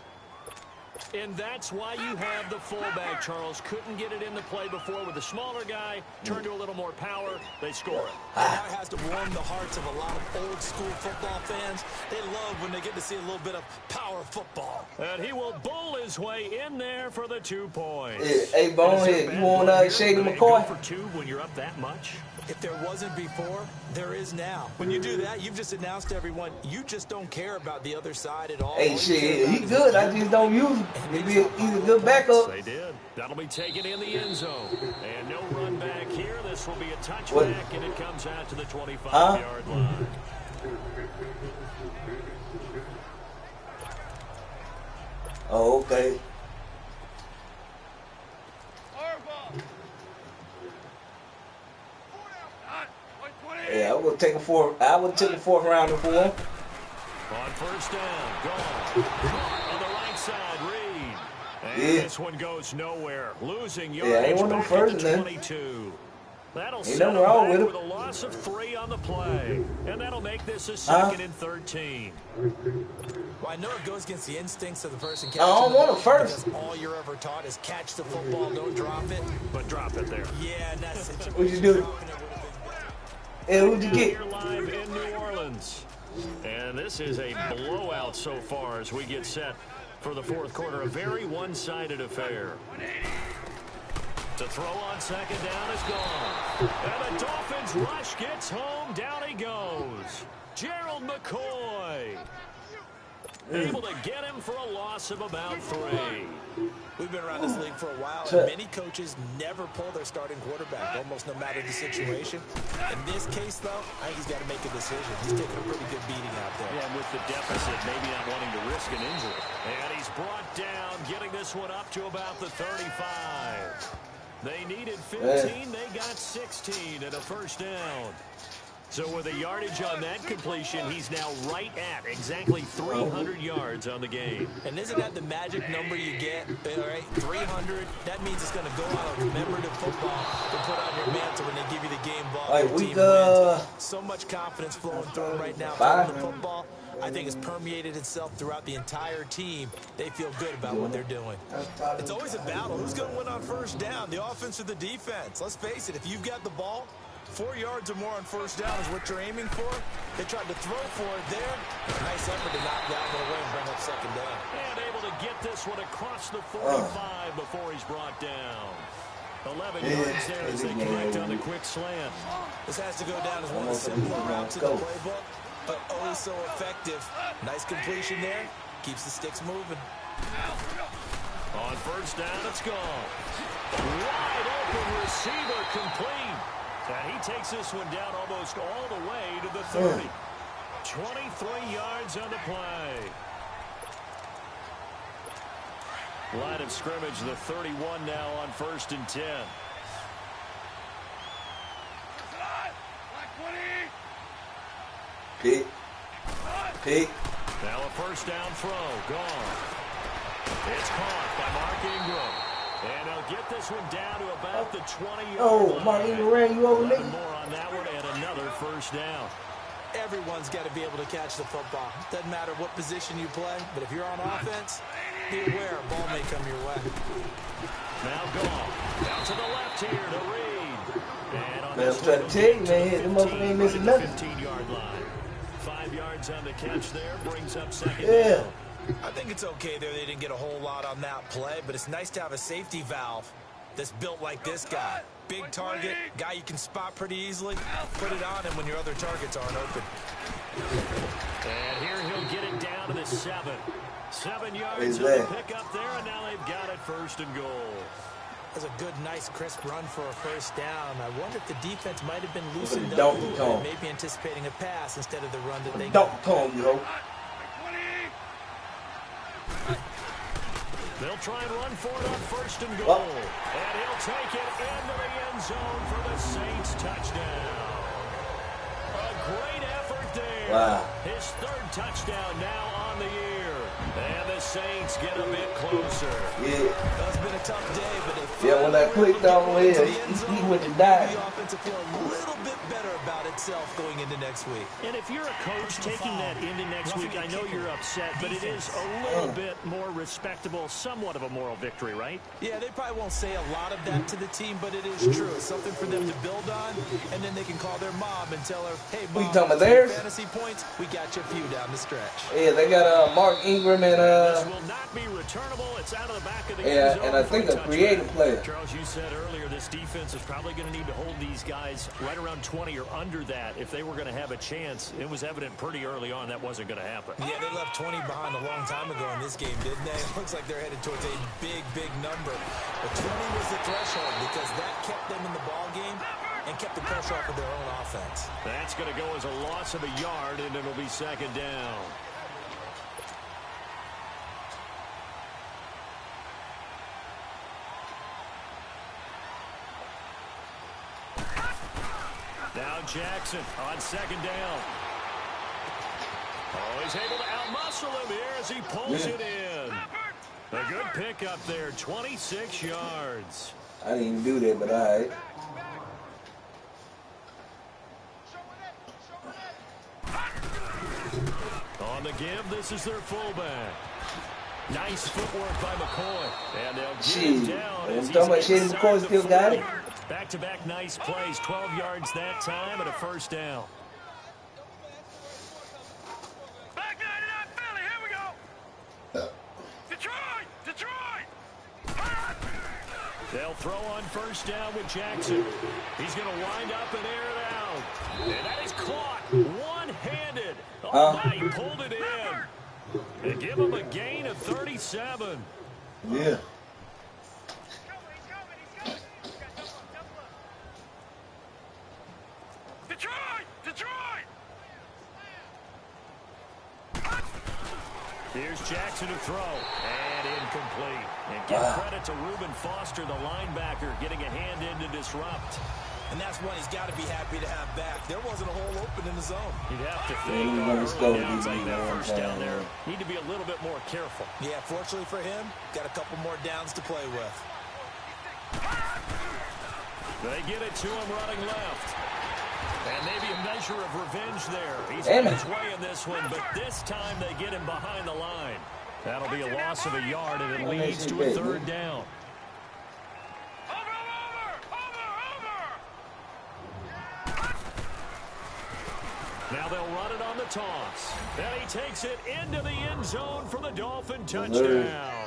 And that's why you have the fullback, Charles. Couldn't get it in the play before with the smaller guy. Turned to a little more power. They score it. And that has to warm the hearts of a lot of old school football fans. They love when they get to see a little bit of power football. And he will bowl his way in there for the 2 points. Yeah, hey, Bonehead, you want Shady McCoy? Go for 2 when you're up that much? If there wasn't before, there is now. When you do that, you've just announced to everyone you just don't care about the other side at all. Hey, shit, he good. I just don't use him. He's a good backup. They did. That'll be taken in the end zone. And no run back here. This will be a touchback, and it comes out to the 25-yard line. Oh, okay. Yeah, I would take a 4th. I would take a 4th rounder for him. On first down, gone. On the right side, Reed. And this one goes nowhere. Losing yardage back at the 22. That'll set him back with a loss of 3 on the play. And that'll make this a 2nd and 13. Well, I know it goes against the instincts of the person catching. I don't want it first. Because all you're ever taught is catch the football, don't drop it. But drop it there. Yeah, and that's it. What'd you do? Hey, who'd you get? Here live in New Orleans. And this is a blowout so far as we get set for the 4th quarter. A very one-sided affair. To throw on 2nd down is gone. And the Dolphins rush gets home. Down he goes. Gerald McCoy. Able to get him for a loss of about 3. We've been around this league for a while, and many coaches never pull their starting quarterback, almost no matter the situation. In this case, though, I think he's got to make a decision. He's taking a pretty good beating out there. Yeah, and with the deficit, maybe not wanting to risk an injury. And he's brought down, getting this one up to about the 35. They needed 15, they got 16 and a first down. So with a yardage on that completion, he's now right at exactly 300 yards on the game. And isn't that the magic number you get? All right, 300. That means it's going to go on a commemorative football to put on your mantle when they give you the game ball. All right, team week, wins. So much confidence flowing through them right now. 5. The football, I think, has permeated itself throughout the entire team. They feel good about what they're doing. It's always a battle. Who's going to win on first down, the offense or the defense? Let's face it, if you've got the ball, 4 yards or more on first down is what you're aiming for. They tried to throw for it there. Nice effort to knock that one away and bring up 2nd down. And able to get this one across the 45 before he's brought down. 11 yards there as they connect on the quick slant. This has to go down as one of the simpler routes in the playbook, but oh so effective. Nice completion there. Keeps the sticks moving. On first down, it's gone. Wide open receiver complete. And he takes this one down almost all the way to the 30. 23 yards on the play. Line of scrimmage, the 31 now on 1st and 10. Pick. Now a first down throw, gone. It's caught by Mark Ingram. And they'll get this one down to about the 20-yard line. Oh, Mark Ingram ran you over there. More on that one and another first down. Everyone's got to be able to catch the football. Doesn't matter what position you play, but if you're on offense, be aware a ball may come your way. Now gone. Down to the left here to Reed. And on Man, I'm trying to tell you, man, the motherfucker ain't missing nothing. 15-yard line. 5 yards on the catch there. Brings up 2nd Yeah. down. I think it's okay there. They didn't get a whole lot on that play, but it's nice to have a safety valve that's built like this guy. Big target, guy you can spot pretty easily. Put it on him when your other targets aren't open. And here he'll get it down to the 7. 7 yards on the pickup there, and now they've got it 1st and goal. That's a good, nice, crisp run for a first down. I wonder if the defense might have been loosened up a little bit, maybe anticipating a pass instead of the run that they got. Don't call you, ho. They'll try and run for it on 1st and goal. And he'll take it into the end zone for the Saints touchdown. A great effort there. Wow. His 3rd touchdown now on the year. And the Saints get a bit closer. Yeah. That's been a tough day, but Yeah, when I clicked on it, he went to die. the offense will feel a little bit better about itself going into next week. And if you're a coach taking that into next week, I know you're upset, but it is a little bit more respectable, somewhat of a moral victory, right? Yeah, they probably won't say a lot of that to the team, but it is true. It's something for them to build on, and then they can call their mom and tell her, hey, We Mom, talking about theirs? fantasy points, we got you a few down the stretch. Yeah, they got Mark Ingram and This will not be returnable. It's out of the back of the end zone and I think for a touchdown. creative player. Charles, you said earlier this defense is probably going to need to hold these guys right around 20 or under that if they were going to have a chance. It was evident pretty early on that wasn't going to happen. Yeah, they left 20 behind a long time ago in this game, didn't they? It looks like they're headed towards a big, big number. But 20 was the threshold because that kept them in the ball game and kept the pressure off of their own offense. That's going to go as a loss of a yard, and it'll be 2nd down. Now Jackson on 2nd down. Oh, he's able to outmuscle him here as he pulls it in. A good pickup there, 26 yards. I didn't even do that, but all right. On the give, this is their fullback. Nice footwork by McCoy. And they'll get him down. I'm talking about Shady McCoy still got it. Back-to-back nice plays, 12 yards that time and a 1st down. Back 99 Philly, here we go. Detroit! Detroit! They'll throw on 1st down with Jackson. He's going to wind up and air it out. And that is caught one-handed. Oh, my, he pulled it in. They give him a gain of 37. Yeah. Detroit! Detroit! Here's Jackson to throw. And incomplete. And give credit to Reuben Foster, the linebacker, getting a hand in to disrupt. And that's one he's got to be happy to have back. There wasn't a hole open in the zone. You'd have to think Yeah, on let's go, early downs like DB, that man. 1st down there. Need to be a little bit more careful. Yeah, fortunately for him, got a couple more downs to play with. They get it to him running left. And maybe a measure of revenge there. He's Damn on it. his way in this one, but this time they get him behind the line. That'll be a loss of a yard, and it leads to a 3rd down. Now they'll run it on the toss. And he takes it into the end zone for the Dolphin touchdown.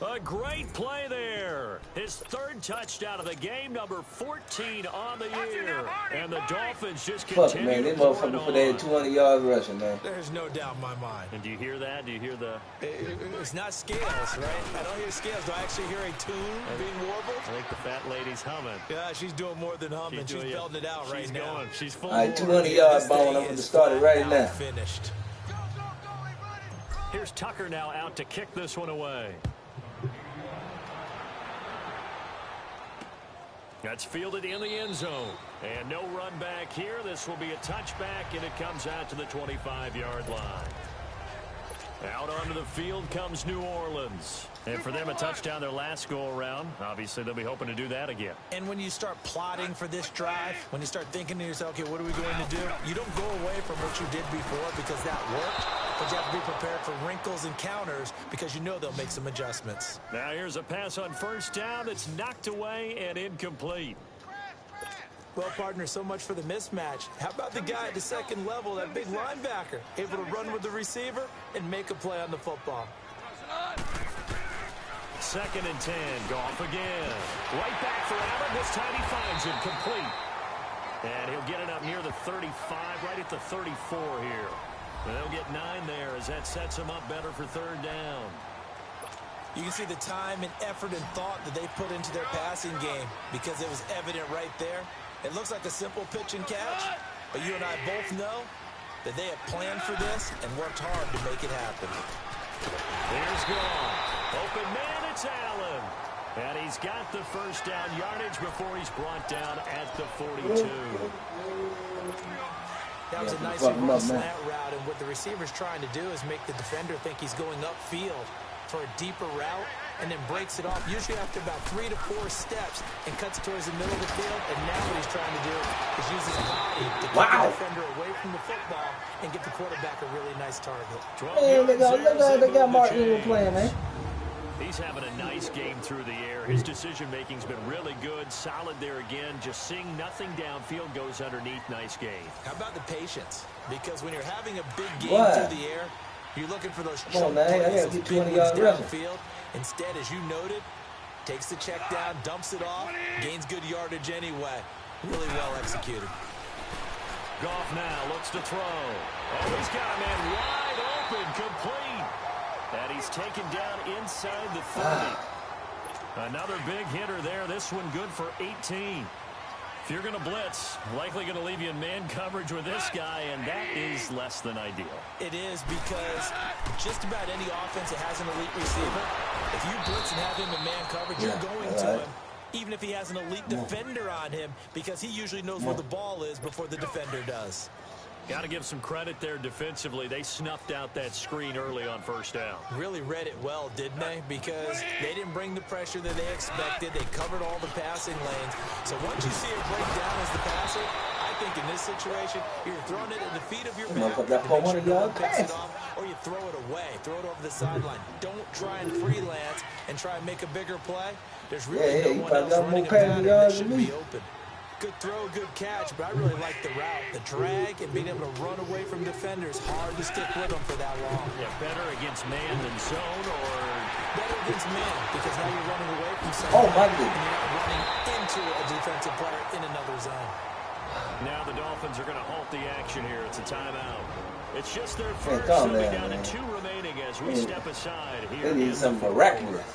A great play there. His 3rd touchdown of the game, number 14 on the year. And the Dolphins just Fuck, continue man. They to pour it motherfucker put that on. 200 yards rushing, man. There's no doubt in my mind. And do you hear that? Do you hear the... It's not scales, right? I don't hear scales. Do I actually hear a tune being warbled? I think the fat lady's humming. Yeah, she's doing more than humming. She's belting it out right She's now. going. She's full. All right, bore. 200 yard ball. I'm going to start it right now. Finished. Here's Tucker now out to kick this one away. That's fielded in the end zone. And no run back here. This will be a touchback, and it comes out to the 25-yard line. Out onto the field comes New Orleans. And for them, a touchdown their last go-around. Obviously, they'll be hoping to do that again. And when you start plotting for this drive, when you start thinking to yourself, okay, what are we going to do? You don't go away from what you did before because that worked, but you have to be prepared for wrinkles and counters because you know they'll make some adjustments. Now here's a pass on 1st down that's knocked away and incomplete. Well, partner, so much for the mismatch. How about the guy at the 2nd level, that big linebacker, able to run with the receiver and make a play on the football? 2nd and 10. Goff again. Right back for Allen. This time he finds him complete. And he'll get it up near the 35, right at the 34 here. And they'll get 9 there as that sets him up better for 3rd down. You can see the time and effort and thought that they put into their passing game because it was evident right there. It looks like a simple pitch and catch, but you and I both know that they have planned for this and worked hard to make it happen. There's Goff. Open man, it's Allen. And he's got the first down yardage before he's brought down at the 42. That was a nice reverse slant route, and what the receiver's trying to do is make the defender think he's going upfield for a deeper route, and then breaks it off, usually after about 3 to 4 steps, and cuts towards the middle of the field. And now what he's trying to do is use his body to keep the defender away from the football and get the quarterback a really nice target. Man, they got Mark Ingram playing, man. He's having a nice game through the air. His decision-making's been really good. Solid there again. Just seeing nothing downfield, goes underneath. Nice game. How about the patience? Because when you're having a big game through the air, you're looking for those chunk plays, those big ones downfield. Instead, as you noted, takes the check down, dumps it off, gains good yardage anyway. Really well executed. Goff now looks to throw. Oh, he's got a man wide open, complete. And he's taken down inside the 30. Another big hitter there. This one good for 18. If you're going to blitz, likely going to leave you in man coverage with this guy, and that is less than ideal. It is, because just about any offense that has an elite receiver, if you blitz and have him in man coverage, you're going to him, even if he has an elite defender on him, because he usually knows where the ball is before the defender does. Got to give some credit there defensively. They snuffed out that screen early on first down. Really read it well, didn't they? Because they didn't bring the pressure that they expected. They covered all the passing lanes. So once you see it break down as the passer, I think in this situation, you're throwing it at the feet of your back to make sure no one picks it off, or you throw it away. Throw it over the sideline. Don't try and freelance and try and make a bigger play. There's really no one else running a pattern that should be open. Good throw, good catch, but I really like the route. The drag and being able to run away from defenders, hard to stick with them for that long. Yeah, better against man than zone, or better against man, because now you're running away from someone. Oh, my goodness. And you're not running into a defensive player in another zone. Now the Dolphins are going to halt the action here. It's a timeout. It's just their first, so they're down to 2 remaining as we step aside here. They need something miraculous.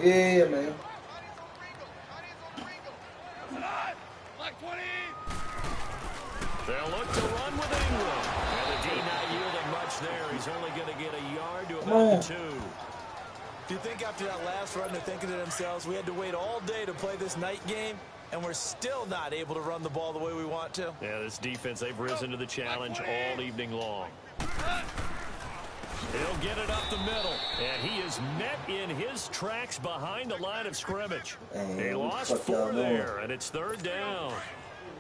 Yeah, man. They'll look to run with Ingram. And the D not yielding much there. He's only going to get a yard to about the 2. Do you think after that last run they're thinking to themselves, we had to wait all day to play this night game, and we're still not able to run the ball the way we want to? Yeah, this defense, they've risen to the challenge all evening long. He'll get it up the middle, and he is met in his tracks behind the line of scrimmage. He lost 4 there, and it's 3rd down.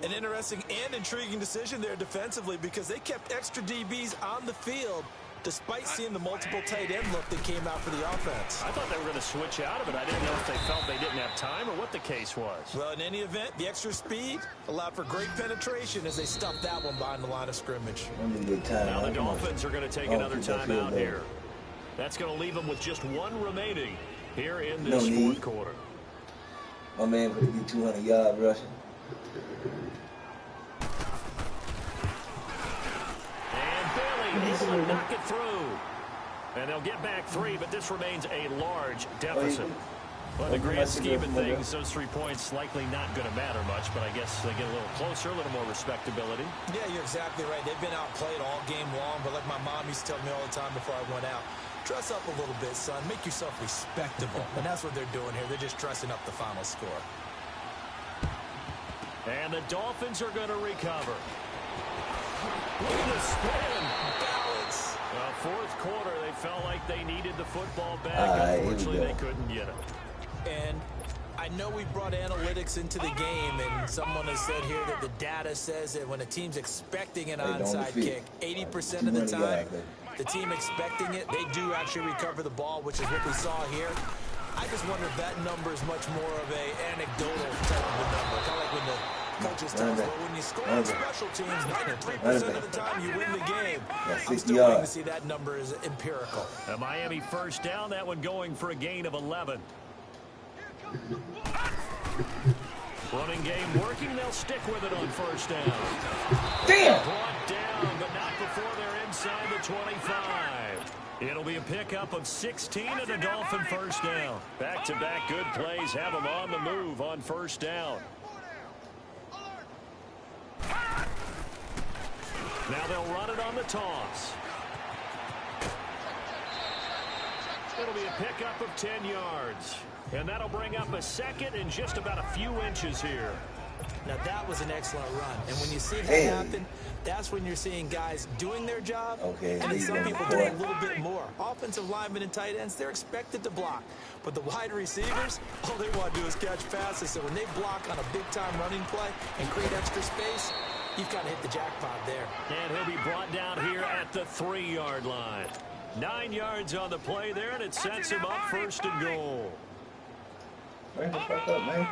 An interesting and intriguing decision there defensively, because they kept extra DBs on the field despite seeing the multiple tight end look that came out for the offense. I thought they were going to switch out of it. I didn't know if they felt they didn't have time or what the case was. Well, in any event, the extra speed allowed for great penetration as they stuffed that one behind the line of scrimmage. Now the Dolphins are going to take another timeout here. That's going to leave them with just 1 remaining here in this 4th quarter. My man could get 200 yards rushing. Able to knock it through. And they'll get back 3, but this remains a large deficit. Well, in the grand scheme of things, those 3 points likely not going to matter much, but I guess they get a little closer, a little more respectability. Yeah, you're exactly right. They've been outplayed all game long, but like my mom used to tell me all the time before I went out, dress up a little bit, son. Make yourself respectable. And that's what they're doing here. They're just dressing up the final score. And the Dolphins are going to recover. Look at the spin. Balance. Well, 4th quarter, they felt like they needed the football back. Unfortunately, they couldn't get it. And I know we brought analytics into the game, and someone has said here that the data says that when a team's expecting an onside kick, 80% of the time, the team expecting it, they do actually recover the ball, which is what we saw here. I just wonder if that number is much more of a anecdotal type of a number, kind of like when the coaches tell us, well, when you score on special teams, 93% of the time you win the game. I'm still waiting to see that number is empirical. A Miami first down, that one going for a gain of 11. Running game working, they'll stick with it on first down. Damn! Brought down, but not before they're inside the 25. It'll be a pickup of 16 and a Dolphin first down. Back-to-back good plays have them on the move on first down. Now they'll run it on the toss. It'll be a pickup of 10 yards. And that'll bring up a second and just about a few inches here. Now, that was an excellent run. And when you see that happen, that's when you're seeing guys doing their job. Okay, And some people doing a little bit more. Offensive linemen and tight ends, they're expected to block. But the wide receivers, all they want to do is catch passes. So when they block on a big-time running play and create extra space, you've got to hit the jackpot there. And he'll be brought down here at the 3-yard line. 9 yards on the play there, and it sets him up first and goal. Bring the fuck up, man.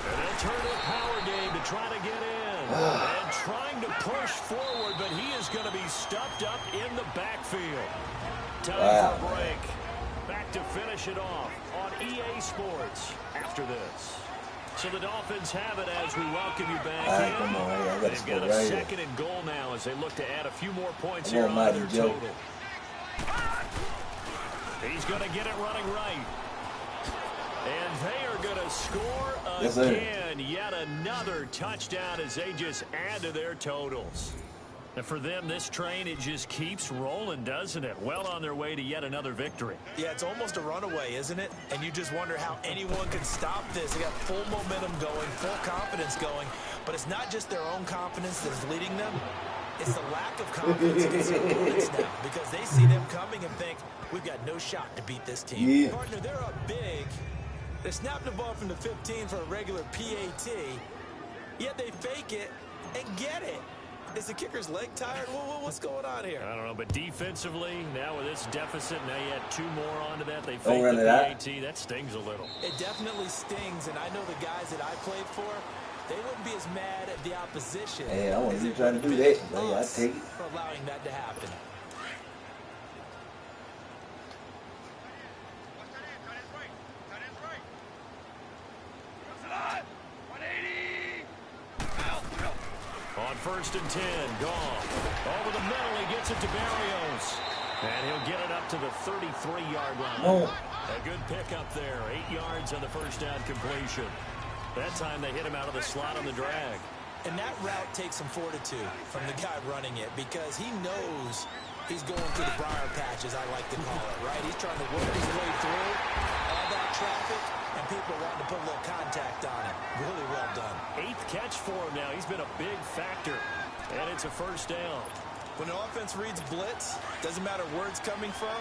And they'll turn to a power game to try to get in. And trying to push forward, but he is going to be stuffed up in the backfield. Time for a break. Back to finish it off on EA Sports after this. So the Dolphins have it as we welcome you back in. Come on, I gotta They've got a right second and goal now as they look to add a few more points here on their total. He's going to get it running right. And they are going to score again. Yet another touchdown as they just add to their totals. And for them, this train, it just keeps rolling, doesn't it? Well on their way to yet another victory. Yeah, it's almost a runaway, isn't it? And you just wonder how anyone can stop this. They got full momentum going, full confidence going. But it's not just their own confidence that is leading them. It's the lack of confidence against their opponents now. Because they see them coming and think, we've got no shot to beat this team. Yeah. Partner, they're up big. They're snapping the ball from the 15 for a regular PAT. Yet they fake it and get it. Is the kicker's leg tired? What's going on here? I don't know, but defensively, now with this deficit, now you add 2 more onto that. They Don't fake run the it out. PAT. That stings a little. It definitely stings, and I know the guys that I played for, they wouldn't be as mad at the opposition. Hey, I wasn't as even they trying to would do be that, but yeah, I us take it. for allowing that to happen. On 1st and 10, Goff. Over the middle, he gets it to Barrios. And he'll get it up to the 33-yard line. Oh. A good pickup there. 8 yards on the first down completion. That time they hit him out of the slot on the drag. And that route takes some fortitude from the guy running it because he knows he's going through the briar patch, as I like to call it, right? He's trying to work his way through all that traffic, and people are wanting to put a little contact on it. Really well done. 8th catch for him now. He's been a big factor. And it's a first down. When the offense reads blitz, doesn't matter where it's coming from,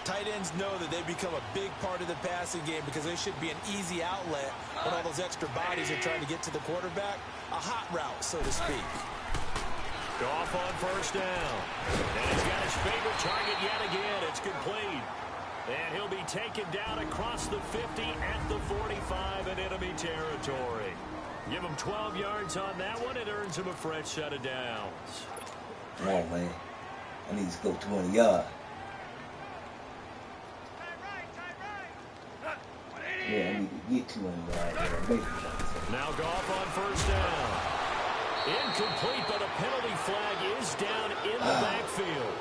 tight ends know that they become a big part of the passing game because they should be an easy outlet when all those extra bodies are trying to get to the quarterback. A hot route, so to speak. Goff on first down. And he's got his favorite target yet again. It's complete. And he'll be taken down across the 50 at the 45 in enemy territory. Give him 12 yards on that one. It earns him a fresh set of downs. Come on, man. I need to go 20 yards. Yeah, I need to get 200 yards. Now Goff on first down. Incomplete, but a penalty flag is down in the backfield.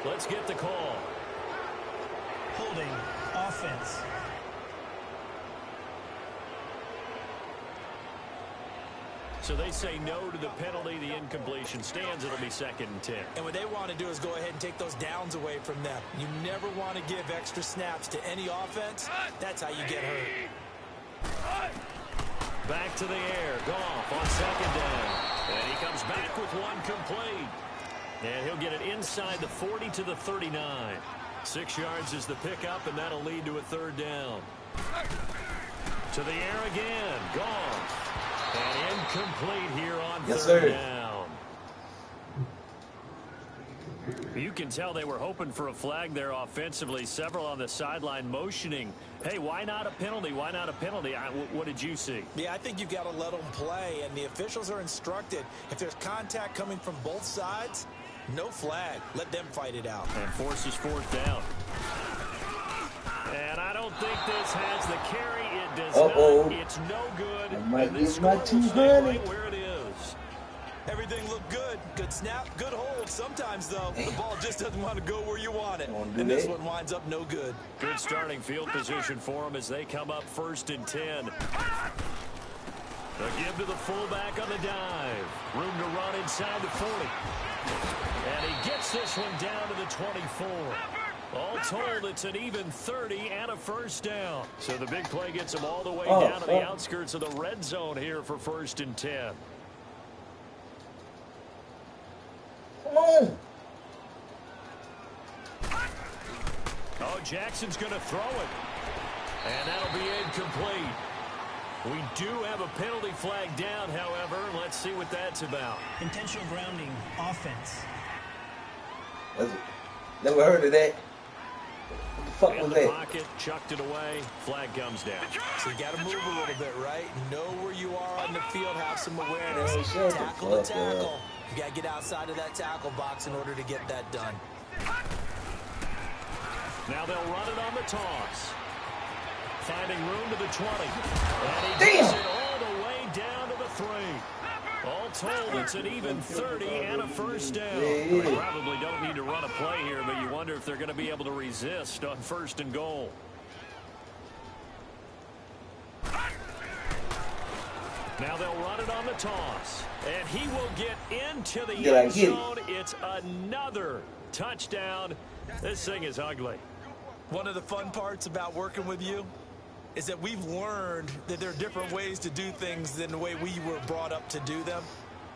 Let's get the call. Holding offense. So they say no to the penalty. The incompletion stands. It'll be 2nd and 10. And what they want to do is go ahead and take those downs away from them. You never want to give extra snaps to any offense. That's how you get hurt. Back to the air. Goff on 2nd down. And he comes back with one complete. And he'll get it inside the 40 to the 39. 6 yards is the pickup, and that'll lead to a 3rd down. To the air again. Goff. And incomplete here on 3rd down. You can tell they were hoping for a flag there offensively. Several on the sideline motioning. Hey, why not a penalty? Why not a penalty? What did you see? Yeah, I think you've got to let them play, and the officials are instructed. If there's contact coming from both sides, no flag. Let them fight it out. And forces 4th down. And I don't think this has the carry. It does not. It's no good. I might and this get my score will stay 200. right where it is. Everything looked good. Good snap, good hold. Sometimes, though, the ball just doesn't want to go where you want it. And this one winds up no good. Good starting field position for them as they come up 1st and 10. A give to the fullback on the dive. Room to run inside the 40. And he gets this one down to the 24. All told, it's an even 30 and a first down. So the big play gets him all the way down to the outskirts of the red zone here for 1st and 10. Come on. Oh, Jackson's going to throw it. And that'll be incomplete. We do have a penalty flag down, however. Let's see what that's about. Intentional grounding offense. Never heard of that. What the fuck was that? Pocket, chucked it away. Flag comes down. So you got to move a little bit, right? Know where you are on the field, have some awareness. Yeah, Tackle to tackle. You got to get outside of that tackle box in order to get that done. Now they'll run it on the toss. Finding room to the 20. And he gets it all the way down to the 3. All told, it's an even 30 and a first down. They probably don't need to run a play here, but you wonder if they're going to be able to resist on 1st and goal. Now they'll run it on the toss. And he will get into the end zone. It's another touchdown. This thing is ugly. One of the fun parts about working with you is that we've learned that there are different ways to do things than the way we were brought up to do them.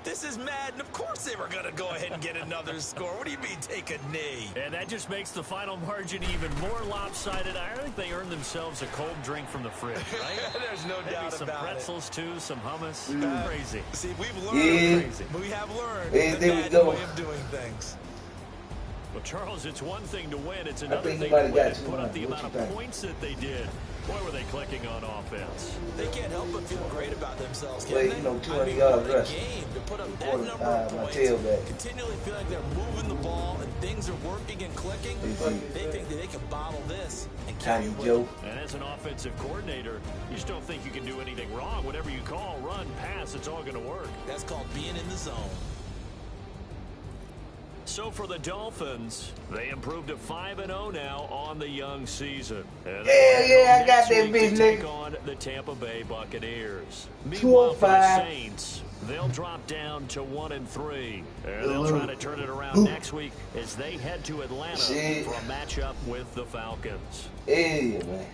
This is Madden. Of course they were going to go ahead and get another score. What do you mean take a knee? And that just makes the final margin even more lopsided. I think they earned themselves a cold drink from the fridge, right? There's no doubt some about pretzels, too, some hummus. Crazy. See, we've learned. We have learned the Madden way of doing things. Well, Charles, it's one thing to win. It's another thing to win and put up the amount of points that they did. Boy, were they clicking on offense. They can't help but feel great about themselves, can Wait, they? you know, 200 yards rush. Game to put up that number of points, continually feel like they're moving the ball and things are working and clicking. They think that they can bottle this and carry it. And as an offensive coordinator, you just don't think you can do anything wrong. Whatever you call, run, pass, it's all going to work. That's called being in the zone. So for the Dolphins, they improved to 5-0 now on the young season. And I got that business. Take on the Tampa Bay Buccaneers. Meanwhile, for the Saints, they'll drop down to 1-3. And they'll try to turn it around next week as they head to Atlanta for a matchup with the Falcons. Hey, man.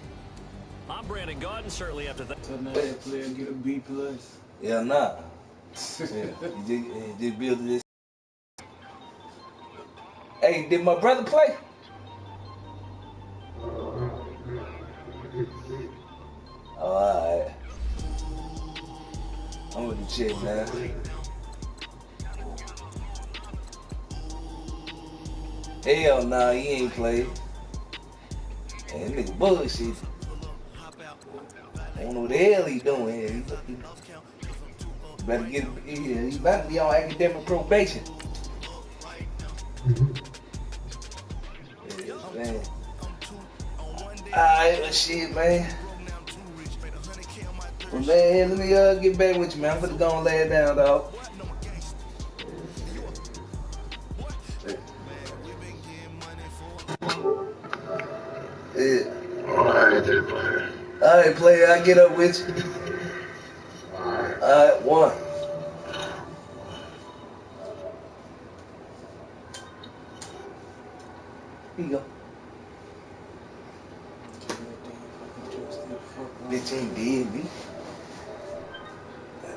I'm Brandon Gaudin. Certainly have to thank. That player get a B+. Yeah, nah. You just build this. Hey, did my brother play? Oh, all right. I'm with the chick, man. Hell nah, he ain't played. Man, nigga bullshit. I don't know what the hell he doing here. He better get, he better be on academic probation. Man. Alright, shit, man. Well, man, let me get back with you, man. I'm finna go and lay it down, dog. Yeah. Alright, player, I get up with you. Alright, 1. Here you go. Bitch ain't dead, bitch.